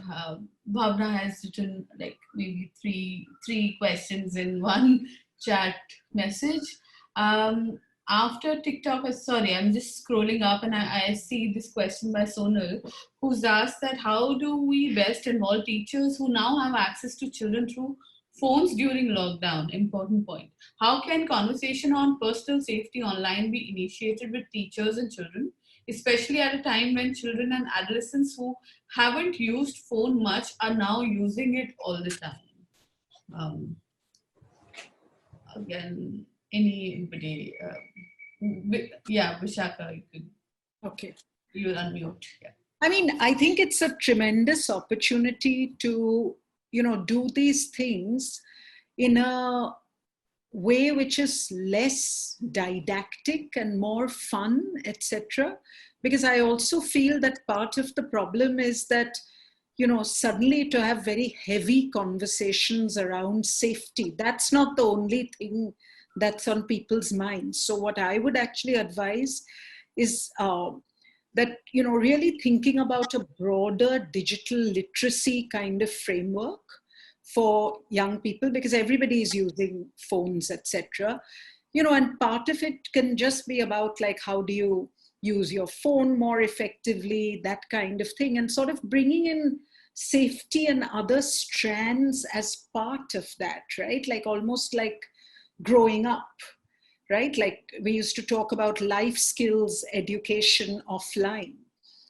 Bhavna has written, like maybe three questions in one chat message. After TikTok, sorry, I'm just scrolling up and I see this question by Sonal, who's asked that how do we best involve teachers who now have access to children through phones during lockdown? Important point. How can conversation on personal safety online be initiated with teachers and children, especially at a time when children and adolescents who haven't used phone much are now using it all the time? Again, anybody? Yeah, Vishaka, you could. Okay. You'll unmute. Yeah. I mean, I think it's a tremendous opportunity to, do these things in a way which is less didactic and more fun, etc. Because I also feel that part of the problem is that, suddenly to have very heavy conversations around safety, that's not the only thing that's on people's minds. So what I would actually advise is that, really thinking about a broader digital literacy kind of framework for young people, because everybody is using phones, etc. And part of it can just be about like, how do you use your phone more effectively, that kind of thing, and sort of bringing in safety and other strands as part of that, right? Like almost like growing up, right? Like we used to talk about life skills education offline.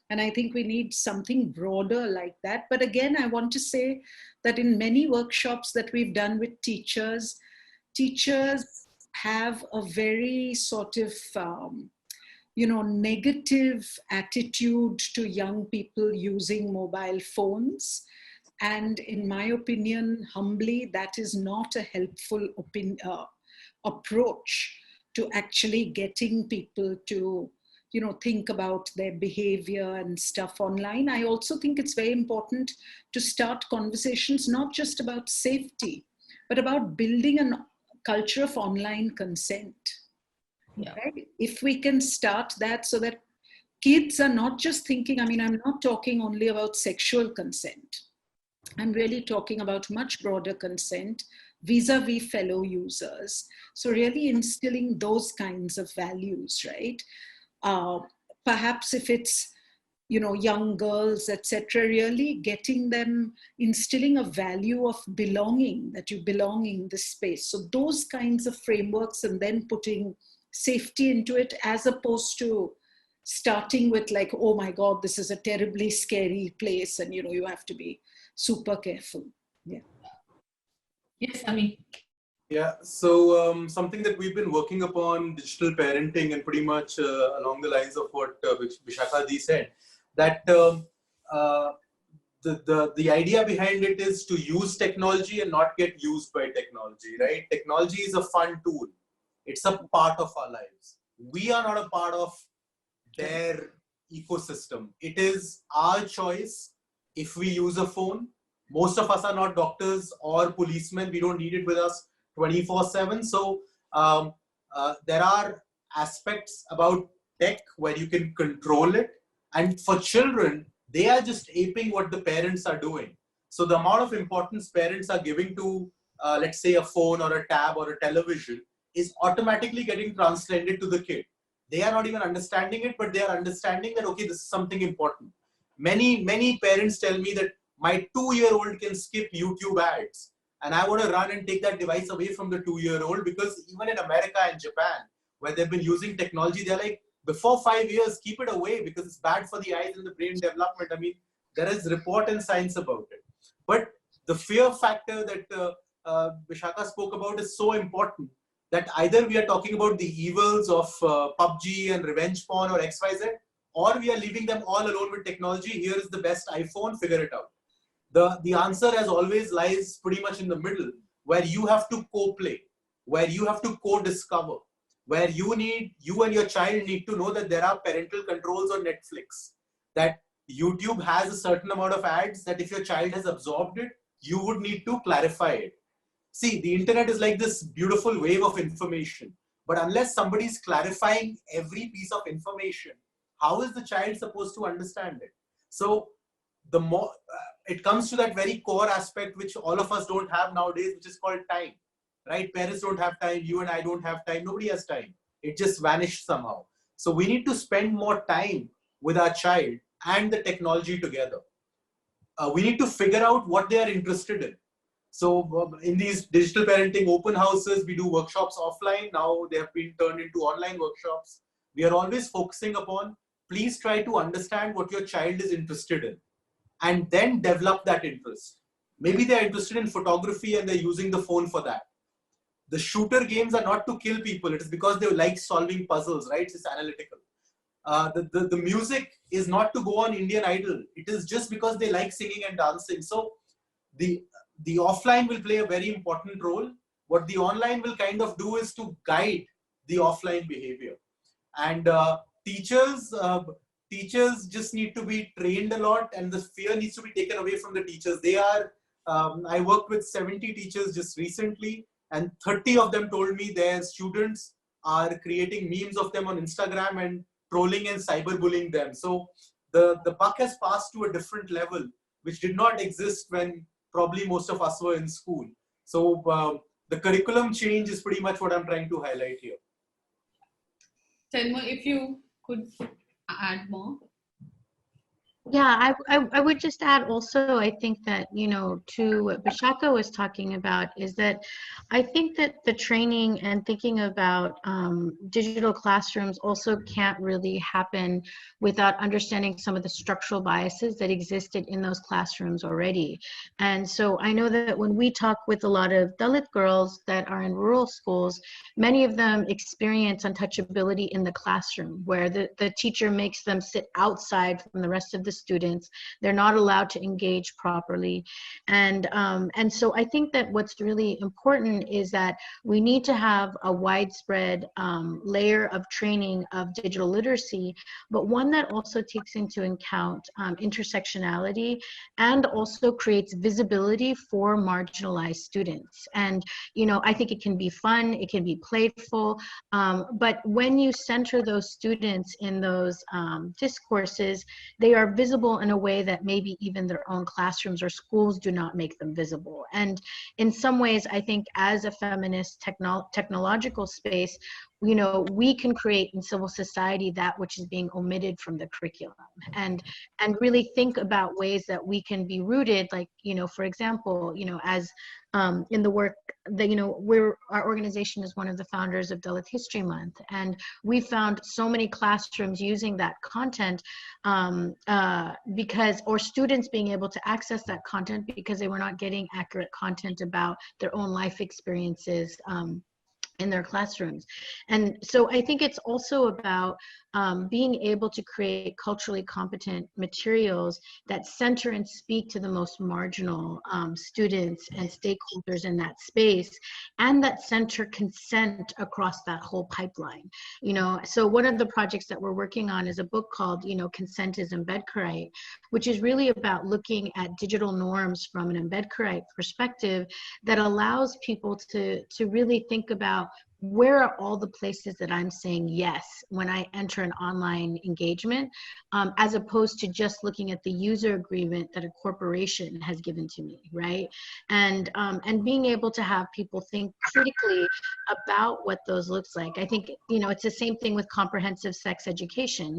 And I think we need something broader like that. But again, I want to say that in many workshops that we've done with teachers have a very sort of, negative attitude to young people using mobile phones. And in my opinion, humbly, that is not a helpful approach to actually getting people to, think about their behavior and stuff online. I also think it's very important to start conversations, not just about safety, but about building a culture of online consent. Yeah. Right? If we can start that so that kids are not just thinking, I'm not talking only about sexual consent. I'm really talking about much broader consent vis-a-vis fellow users. So really instilling those kinds of values, right? Perhaps if it's, young girls, etc., really getting them, instilling a value of belonging, that you belong in this space. So those kinds of frameworks, and then putting safety into it, as opposed to starting with like, oh my God, this is a terribly scary place, and you have to be super careful. Yeah. Yes, Ami. Yeah, so something that we've been working upon, digital parenting, and pretty much along the lines of what Vishakha Di said, that the idea behind it is to use technology and not get used by technology, right? Technology is a fun tool. It's a part of our lives. We are not a part of their ecosystem. It is our choice if we use a phone. Most of us are not doctors or policemen. We don't need it with us 24/7. So there are aspects about tech where you can control it. And for children, they are just aping what the parents are doing. So the amount of importance parents are giving to, let's say, a phone or a tab or a television is automatically getting translated to the kid. They are not even understanding it, but they are understanding that, okay, this is something important. Many parents tell me that my 2-year-old can skip YouTube ads. And I want to run and take that device away from the 2-year-old, because even in America and Japan, where they've been using technology, they're like, before 5 years, keep it away because it's bad for the eyes and the brain development. I mean, there is report and science about it. But the fear factor that Vishakha spoke about is so important, that either we are talking about the evils of PUBG and revenge porn or XYZ, or we are leaving them all alone with technology. Here is the best iPhone, figure it out. The answer, as always, lies pretty much in the middle, where you have to co-play, where you have to co-discover, where you and your child need to know that there are parental controls on Netflix, that YouTube has a certain amount of ads, that if your child has absorbed it, you would need to clarify it. See, the internet is like this beautiful wave of information, but unless somebody is clarifying every piece of information, how is the child supposed to understand it? So the more it comes to that very core aspect, which all of us don't have nowadays, which is called time, right? Parents don't have time. You and I don't have time. Nobody has time. It just vanished somehow. So we need to spend more time with our child and the technology together. We need to figure out what they are interested in. So in these digital parenting open houses, we do workshops offline. Now they have been turned into online workshops. We are always focusing upon, please try to understand what your child is interested in, and then develop that interest. Maybe they're interested in photography and they're using the phone for that. The shooter games are not to kill people. It is because they like solving puzzles, right? It's analytical. The music is not to go on Indian Idol. It is just because they like singing and dancing. So the offline will play a very important role. What the online will kind of do is to guide the offline behavior. And teachers just need to be trained a lot, and the fear needs to be taken away from the teachers. I worked with 70 teachers just recently, and 30 of them told me their students are creating memes of them on Instagram and trolling and cyberbullying them. So the buck has passed to a different level, which did not exist when probably most of us were in school. So the curriculum change is pretty much what I'm trying to highlight here. Selma, if you could add more. Yeah, I would just add also, I think that, you know, to what Bishaka was talking about is that I think that the training and thinking about digital classrooms also can't really happen without understanding some of the structural biases that existed in those classrooms already. And so I know that when we talk with a lot of Dalit girls that are in rural schools, many of them experience untouchability in the classroom, where the teacher makes them sit outside from the rest of the students. They're not allowed to engage properly. And so I think that what's really important is that we need to have a widespread layer of training of digital literacy, but one that also takes into account intersectionality and also creates visibility for marginalized students. And, you know, I think it can be fun, it can be playful, but when you center those students in those discourses, they are visible in a way that maybe even their own classrooms or schools do not make them visible. And in some ways, I think as a feminist technological space, you know, we can create in civil society that which is being omitted from the curriculum, and really think about ways that we can be rooted, like, you know, for example, you know, as in the work that, you know, our organization is one of the founders of Dalit History Month, and we found so many classrooms using that content because, or students being able to access that content because they were not getting accurate content about their own life experiences in their classrooms. And so I think it's also about being able to create culturally competent materials that center and speak to the most marginal students and stakeholders in that space, and that center consent across that whole pipeline. You know, so one of the projects that we're working on is a book called, you know, Consent is Embedkarite, which is really about looking at digital norms from an Embedkarite perspective that allows people to really think about, where are all the places that I'm saying yes when I enter an online engagement, as opposed to just looking at the user agreement that a corporation has given to me, right? And being able to have people think critically about what those looks like. I think, you know, it's the same thing with comprehensive sex education.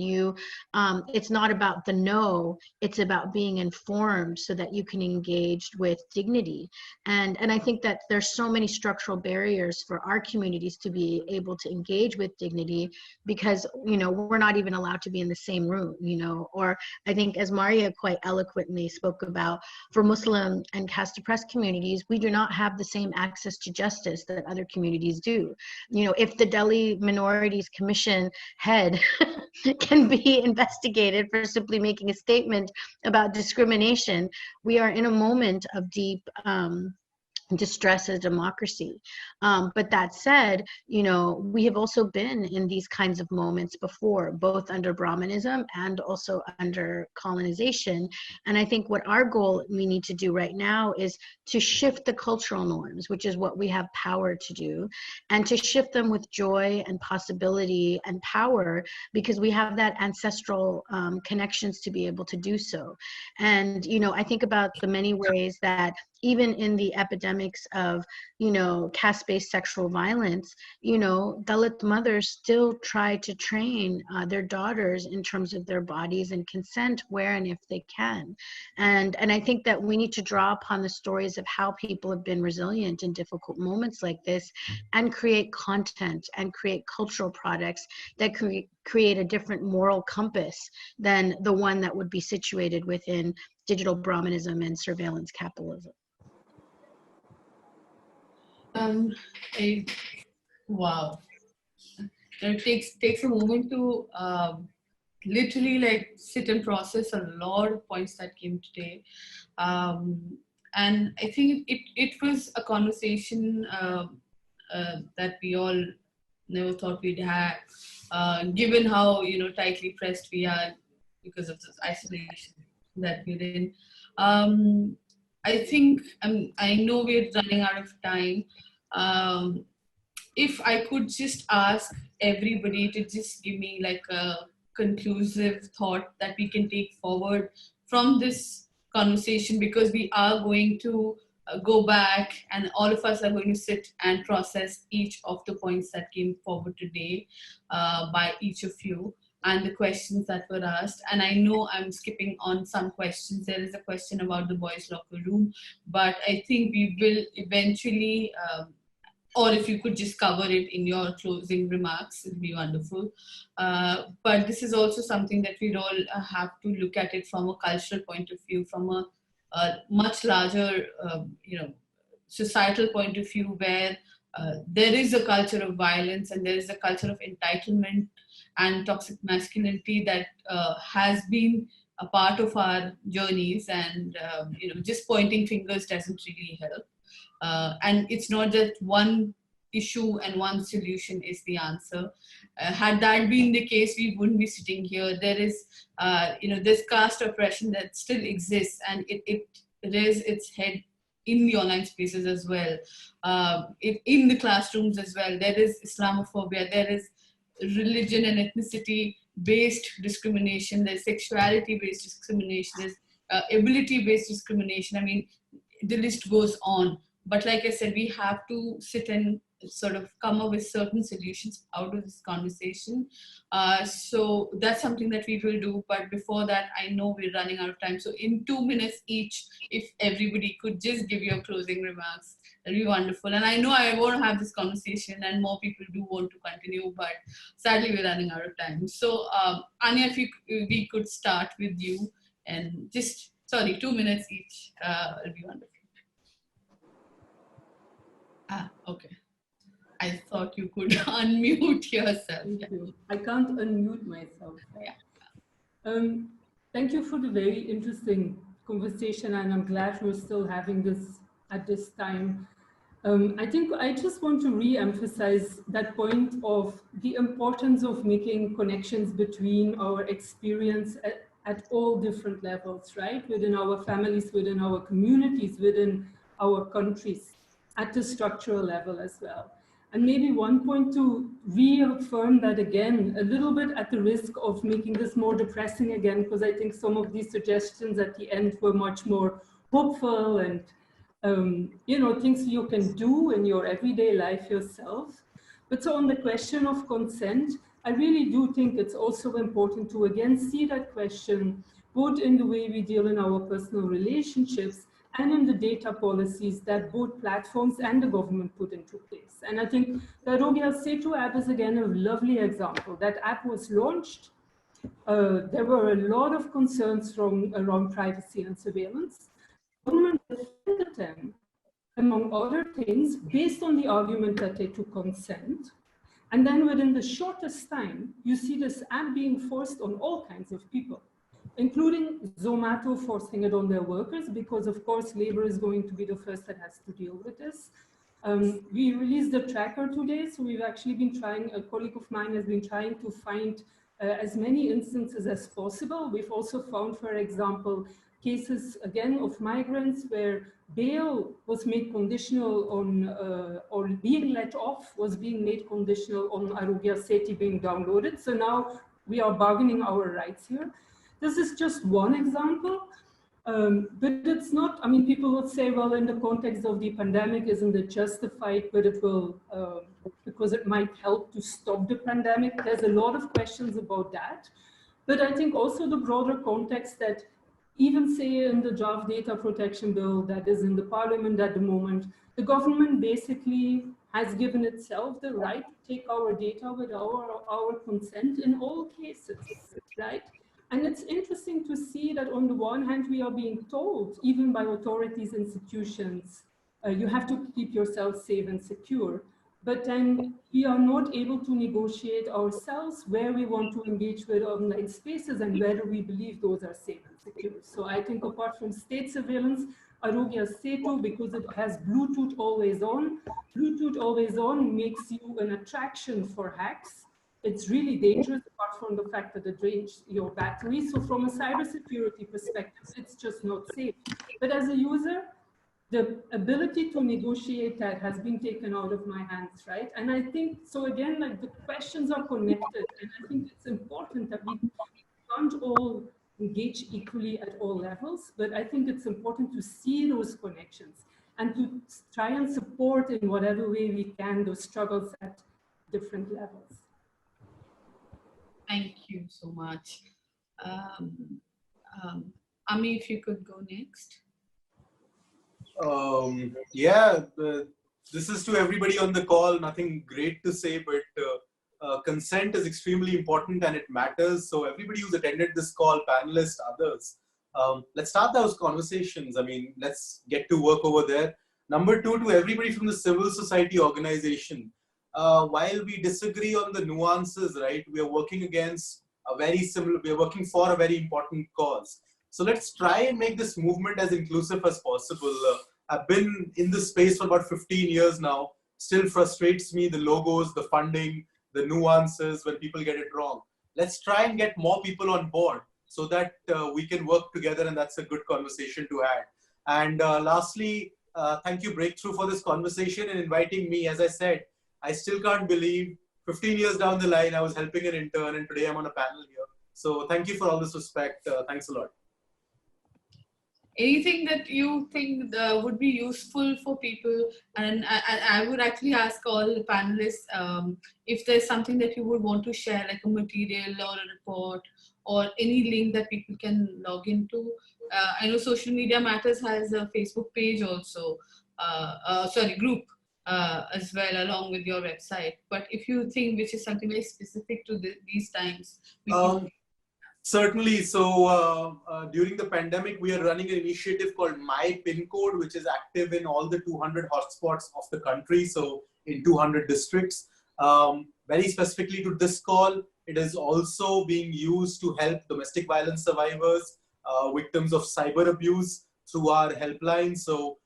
It's not about the no, it's about being informed so that you can engage with dignity. And I think that there's so many structural barriers for our communities to be able to engage with dignity because, you know, we're not even allowed to be in the same room, you know. Or I think, as Maria quite eloquently spoke about, for Muslim and caste oppressed communities, we do not have the same access to justice that other communities do. You know, if the Delhi Minorities Commission head can be investigated for simply making a statement about discrimination, we are in a moment of deep distress as democracy. But that said, you know, we have also been in these kinds of moments before, both under Brahmanism and also under colonization. And I think what our goal we need to do right now is to shift the cultural norms, which is what we have power to do, and to shift them with joy and possibility and power, because we have that ancestral connections to be able to do so. And, you know, I think about the many ways that even in the epidemics of, you know, caste-based sexual violence, you know, Dalit mothers still try to train their daughters in terms of their bodies and consent where and if they can. And I think that we need to draw upon the stories of how people have been resilient in difficult moments like this, and create content and create cultural products that create a different moral compass than the one that would be situated within digital Brahmanism and surveillance capitalism. Wow. It takes a moment to literally like sit and process a lot of points that came today. And I think it was a conversation that we all never thought we'd have, given how, you know, tightly pressed we are because of this isolation that we're in. I think I know we're running out of time. If I could just ask everybody to just give me like a conclusive thought that we can take forward from this conversation, because we are going to go back and all of us are going to sit and process each of the points that came forward today by each of you and the questions that were asked. And I know I'm skipping on some questions. There is a question about the boys' locker room, but I think we will eventually, or if you could just cover it in your closing remarks, it'd be wonderful. But this is also something that we'd all have to look at it from a cultural point of view, from a much larger, societal point of view, where there is a culture of violence and there is a culture of entitlement and toxic masculinity that has been a part of our journeys, and just pointing fingers doesn't really help. And it's not that one issue and one solution is the answer. Had that been the case, we wouldn't be sitting here. There is, this caste oppression that still exists, and it rears its head in the online spaces as well, in the classrooms as well. There is Islamophobia, there is religion and ethnicity based discrimination, there's sexuality based discrimination, there's ability based discrimination. I mean, the list goes on. But like I said, we have to sit and sort of come up with certain solutions out of this conversation. So that's something that we will do. But before that, I know we're running out of time. So in 2 minutes each, if everybody could just give your closing remarks, that'd be wonderful. And I know I want to have this conversation and more people do want to continue, but sadly we're running out of time. So Anya, if we could start with you and just, 2 minutes each, it'll be wonderful. Okay. I thought you could unmute yourself. Thank you. I can't unmute myself. Yeah. Thank you for the very interesting conversation, and I'm glad we're still having this at this time. I think I just want to re-emphasize that point of the importance of making connections between our experience at all different levels, right? Within our families, within our communities, within our countries, at the structural level as well. And maybe one point to reaffirm that again, a little bit at the risk of making this more depressing again, because I think some of these suggestions at the end were much more hopeful and, things you can do in your everyday life yourself. But so on the question of consent, I really do think it's also important to again see that question, both in the way we deal in our personal relationships and in the data policies that both platforms and the government put into place. And I think the Arogya Setu app is again a lovely example. That app was launched. There were a lot of concerns around privacy and surveillance. The government defended them, among other things, based on the argument that they took consent. And then within the shortest time, you see this app being forced on all kinds of people, including Zomato forcing it on their workers, because of course, labor is going to be the first that has to deal with this. We released the tracker today, so we've actually been trying, a colleague of mine has been trying to find as many instances as possible. We've also found, for example, cases again of migrants where bail was made conditional on, or being let off was being made conditional on Arogya Setu being downloaded. So now we are bargaining our rights here. This is just one example, but it's not, I mean, people would say, well, in the context of the pandemic, isn't it justified, but it will, because it might help to stop the pandemic. There's a lot of questions about that. But I think also the broader context that even say in the draft data protection bill that is in the parliament at the moment, the government basically has given itself the right to take our data with our consent in all cases, right? And it's interesting to see that on the one hand, we are being told, even by authorities, institutions, you have to keep yourself safe and secure. But then we are not able to negotiate ourselves where we want to engage with online spaces and whether we believe those are safe and secure. So I think apart from state surveillance, Arogya Setu, because it has Bluetooth always on makes you an attraction for hacks. It's really dangerous apart from the fact that it drains your battery. So from a cybersecurity perspective, it's just not safe. But as a user, the ability to negotiate that has been taken out of my hands, right? And I think, so again, like the questions are connected. And I think it's important that we can't all engage equally at all levels, but I think it's important to see those connections and to try and support in whatever way we can those struggles at different levels. Thank you so much. Ami, if you could go next. This is to everybody on the call. Nothing great to say, but consent is extremely important and it matters. So everybody who's attended this call, panelists, others, let's start those conversations. I mean, let's get to work over there. Number two, to everybody from the civil society organization, while we disagree on the nuances, right, we are working against a very similar, we are working for a very important cause. So let's try and make this movement as inclusive as possible. I've been in this space for about 15 years now. Still frustrates me, the logos, the funding, the nuances when people get it wrong. Let's try and get more people on board so that we can work together, and that's a good conversation to have. And lastly, thank you Breakthrough for this conversation and inviting me. As I said, I still can't believe 15 years down the line, I was helping an intern and today I'm on a panel here. So thank you for all this respect. Thanks a lot. Anything that you think would be useful for people, and I would actually ask all the panelists if there's something that you would want to share, like a material or a report or any link that people can log into. I know Social Media Matters has a Facebook page also, group as well, along with your website. But if you think which is something very specific to these times, certainly. So during the pandemic, we are running an initiative called My PIN Code, which is active in all the 200 hotspots of the country. So in 200 districts, very specifically to this call, it is also being used to help domestic violence survivors, victims of cyber abuse through our helpline. So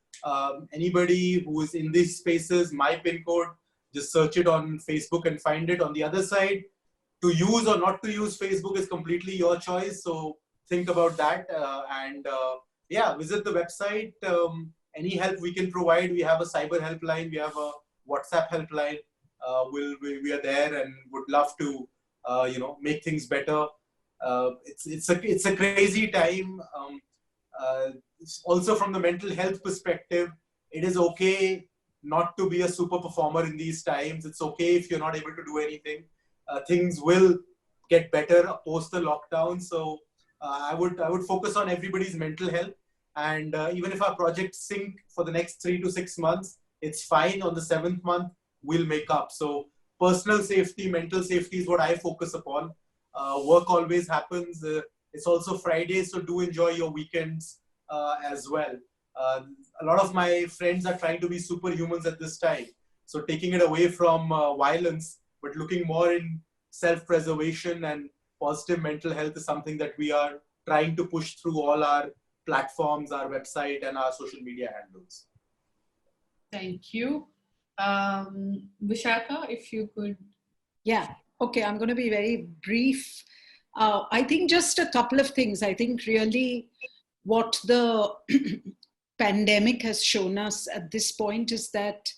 anybody who is in these spaces, My PIN Code, just search it on Facebook and find it. On the other side, to use or not to use Facebook is completely your choice. So think about that. Visit the website. Any help we can provide. We have a cyber helpline. We have a WhatsApp helpline. We are there and would love to, make things better. It's a crazy time. Also from the mental health perspective, it is okay not to be a super performer in these times. It's okay if you're not able to do anything. Things will get better post the lockdown. So I would focus on everybody's mental health. And even if our projects sink for the next 3 to 6 months, it's fine. On the 7th month, we'll make up. So personal safety, mental safety is what I focus upon. Work always happens. It's also Friday, so do enjoy your weekends as well. A lot of my friends are trying to be superhumans at this time. So taking it away from violence, but looking more in self-preservation and positive mental health is something that we are trying to push through all our platforms, our website, and our social media handles. Thank you. Vishaka, if you could. Yeah, okay, I'm going to be very brief. I think just a couple of things. I think really what the pandemic has shown us at this point is that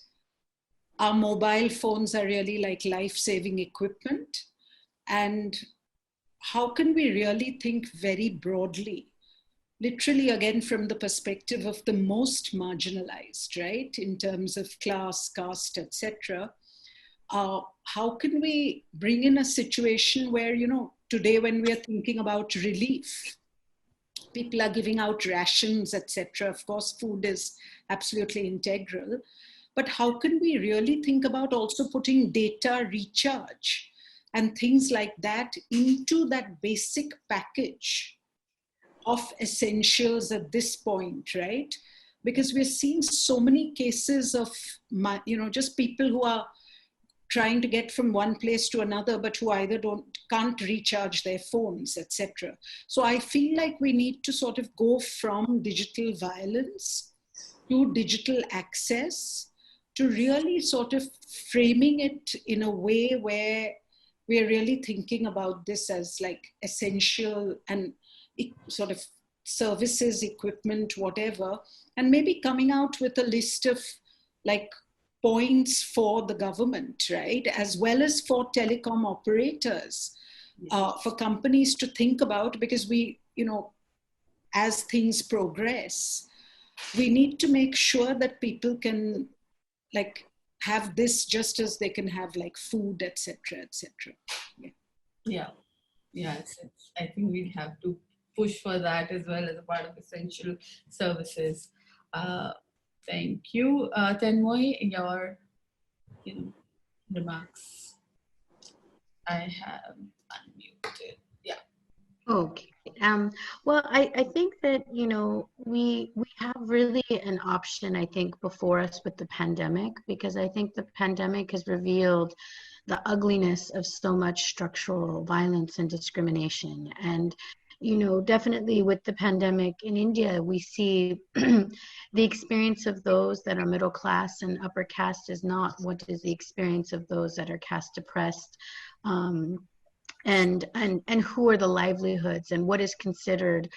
our mobile phones are really like life-saving equipment. And how can we really think very broadly, literally again from the perspective of the most marginalized, right? In terms of class, caste, etc. How can we bring in a situation where, today when we are thinking about relief, people are giving out rations, etc. Of course, food is absolutely integral. But how can we really think about also putting data recharge and things like that into that basic package of essentials at this point, right? Because we're seeing so many cases of, just people who are trying to get from one place to another, but who either can't recharge their phones, etc. So I feel like we need to sort of go from digital violence to digital access, to really sort of framing it in a way where we're really thinking about this as like essential and sort of services, equipment, whatever, and maybe coming out with a list of like points for the government, right? As well as for telecom operators, for companies to think about, because we, as things progress, we need to make sure that people can like have this just as they can have like food, etc., etc. I think we have to push for that as well as a part of essential services. Thank you. Tanmoy, your remarks. I have unmuted. Yeah. Okay. Well, I think that, we have really an option, I think, before us with the pandemic, because I think the pandemic has revealed the ugliness of so much structural violence and discrimination. And, definitely with the pandemic in India, we see the experience of those that are middle class and upper caste is not what is the experience of those that are caste oppressed. And who are the livelihoods and what is considered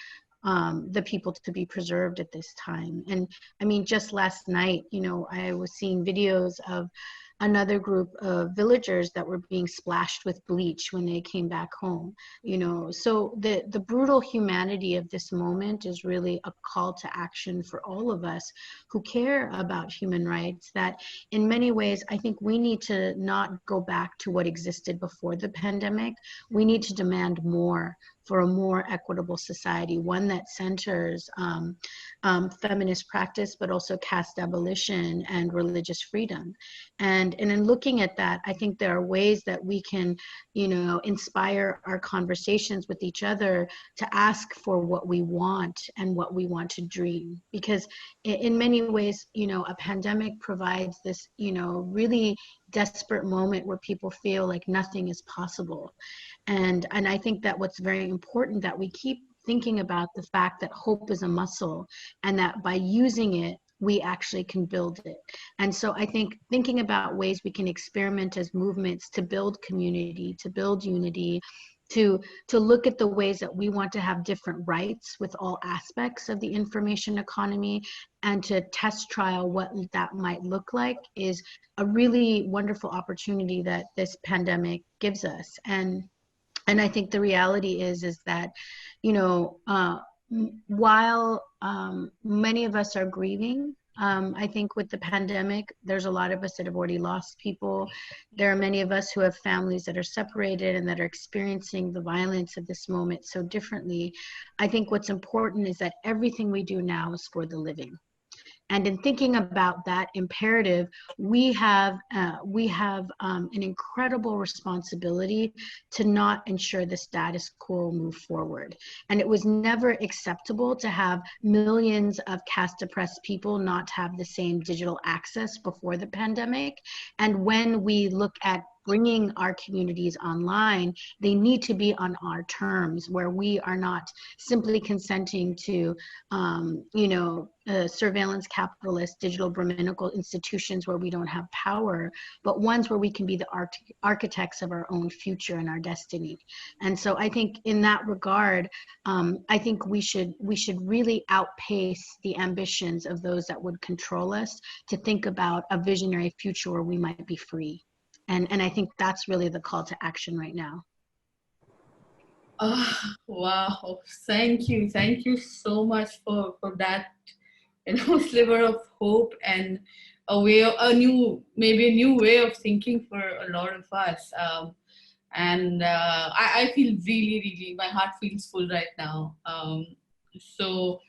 the people to be preserved at this time. And I mean, just last night, I was seeing videos of another group of villagers that were being splashed with bleach when they came back home, so the brutal humanity of this moment is really a call to action for all of us who care about human rights, that in many ways, I think we need to not go back to what existed before the pandemic. We need to demand more for a more equitable society, one that centers feminist practice, but also caste abolition and religious freedom. And in looking at that, I think there are ways that we can, inspire our conversations with each other to ask for what we want and what we want to dream. Because in many ways, a pandemic provides this, really desperate moment where people feel like nothing is possible. And I think that what's very important that we keep thinking about the fact that hope is a muscle, and that by using it, we actually can build it. And so I think thinking about ways we can experiment as movements to build community, to build unity, to look at the ways that we want to have different rights with all aspects of the information economy, and to test trial what that might look like, is a really wonderful opportunity that this pandemic gives us. And I think the reality is that, while many of us are grieving, I think with the pandemic, there's a lot of us that have already lost people. There are many of us who have families that are separated and that are experiencing the violence of this moment so differently. I think what's important is that everything we do now is for the living. And in thinking about that imperative, we have an incredible responsibility to not ensure the status quo move forward. And it was never acceptable to have millions of caste oppressed people not have the same digital access before the pandemic. And when we look at bringing our communities online, they need to be on our terms, where we are not simply consenting to, surveillance capitalist digital Brahminical institutions where we don't have power, but ones where we can be the architects of our own future and our destiny. And so I think in that regard, I think we should really outpace the ambitions of those that would control us to think about a visionary future where we might be free. And I think that's really the call to action right now. Wow. Thank you so much for that, sliver of hope and a new way of thinking for a lot of us. I feel really, my heart feels full right now. So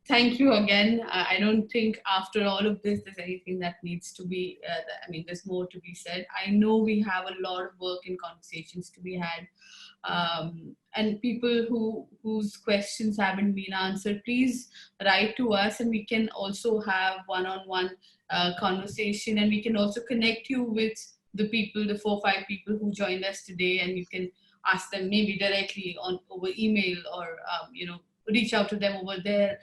thank you again. I don't think after all of this, there's anything that needs to be, there's more to be said. I know we have a lot of work and conversations to be had. And people whose questions haven't been answered, please write to us, and we can also have one-on-one conversation, and we can also connect you with the 4 or 5 people who joined us today, and you can ask them maybe directly over email, or reach out to them over their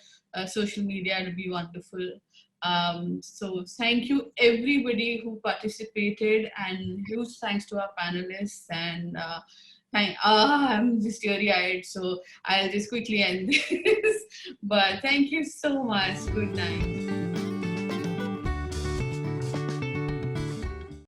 social media. It'll be wonderful. So thank you everybody who participated, and huge thanks to our panelists, and I'm just teary-eyed, so I'll just quickly end this. But thank you so much. Good night.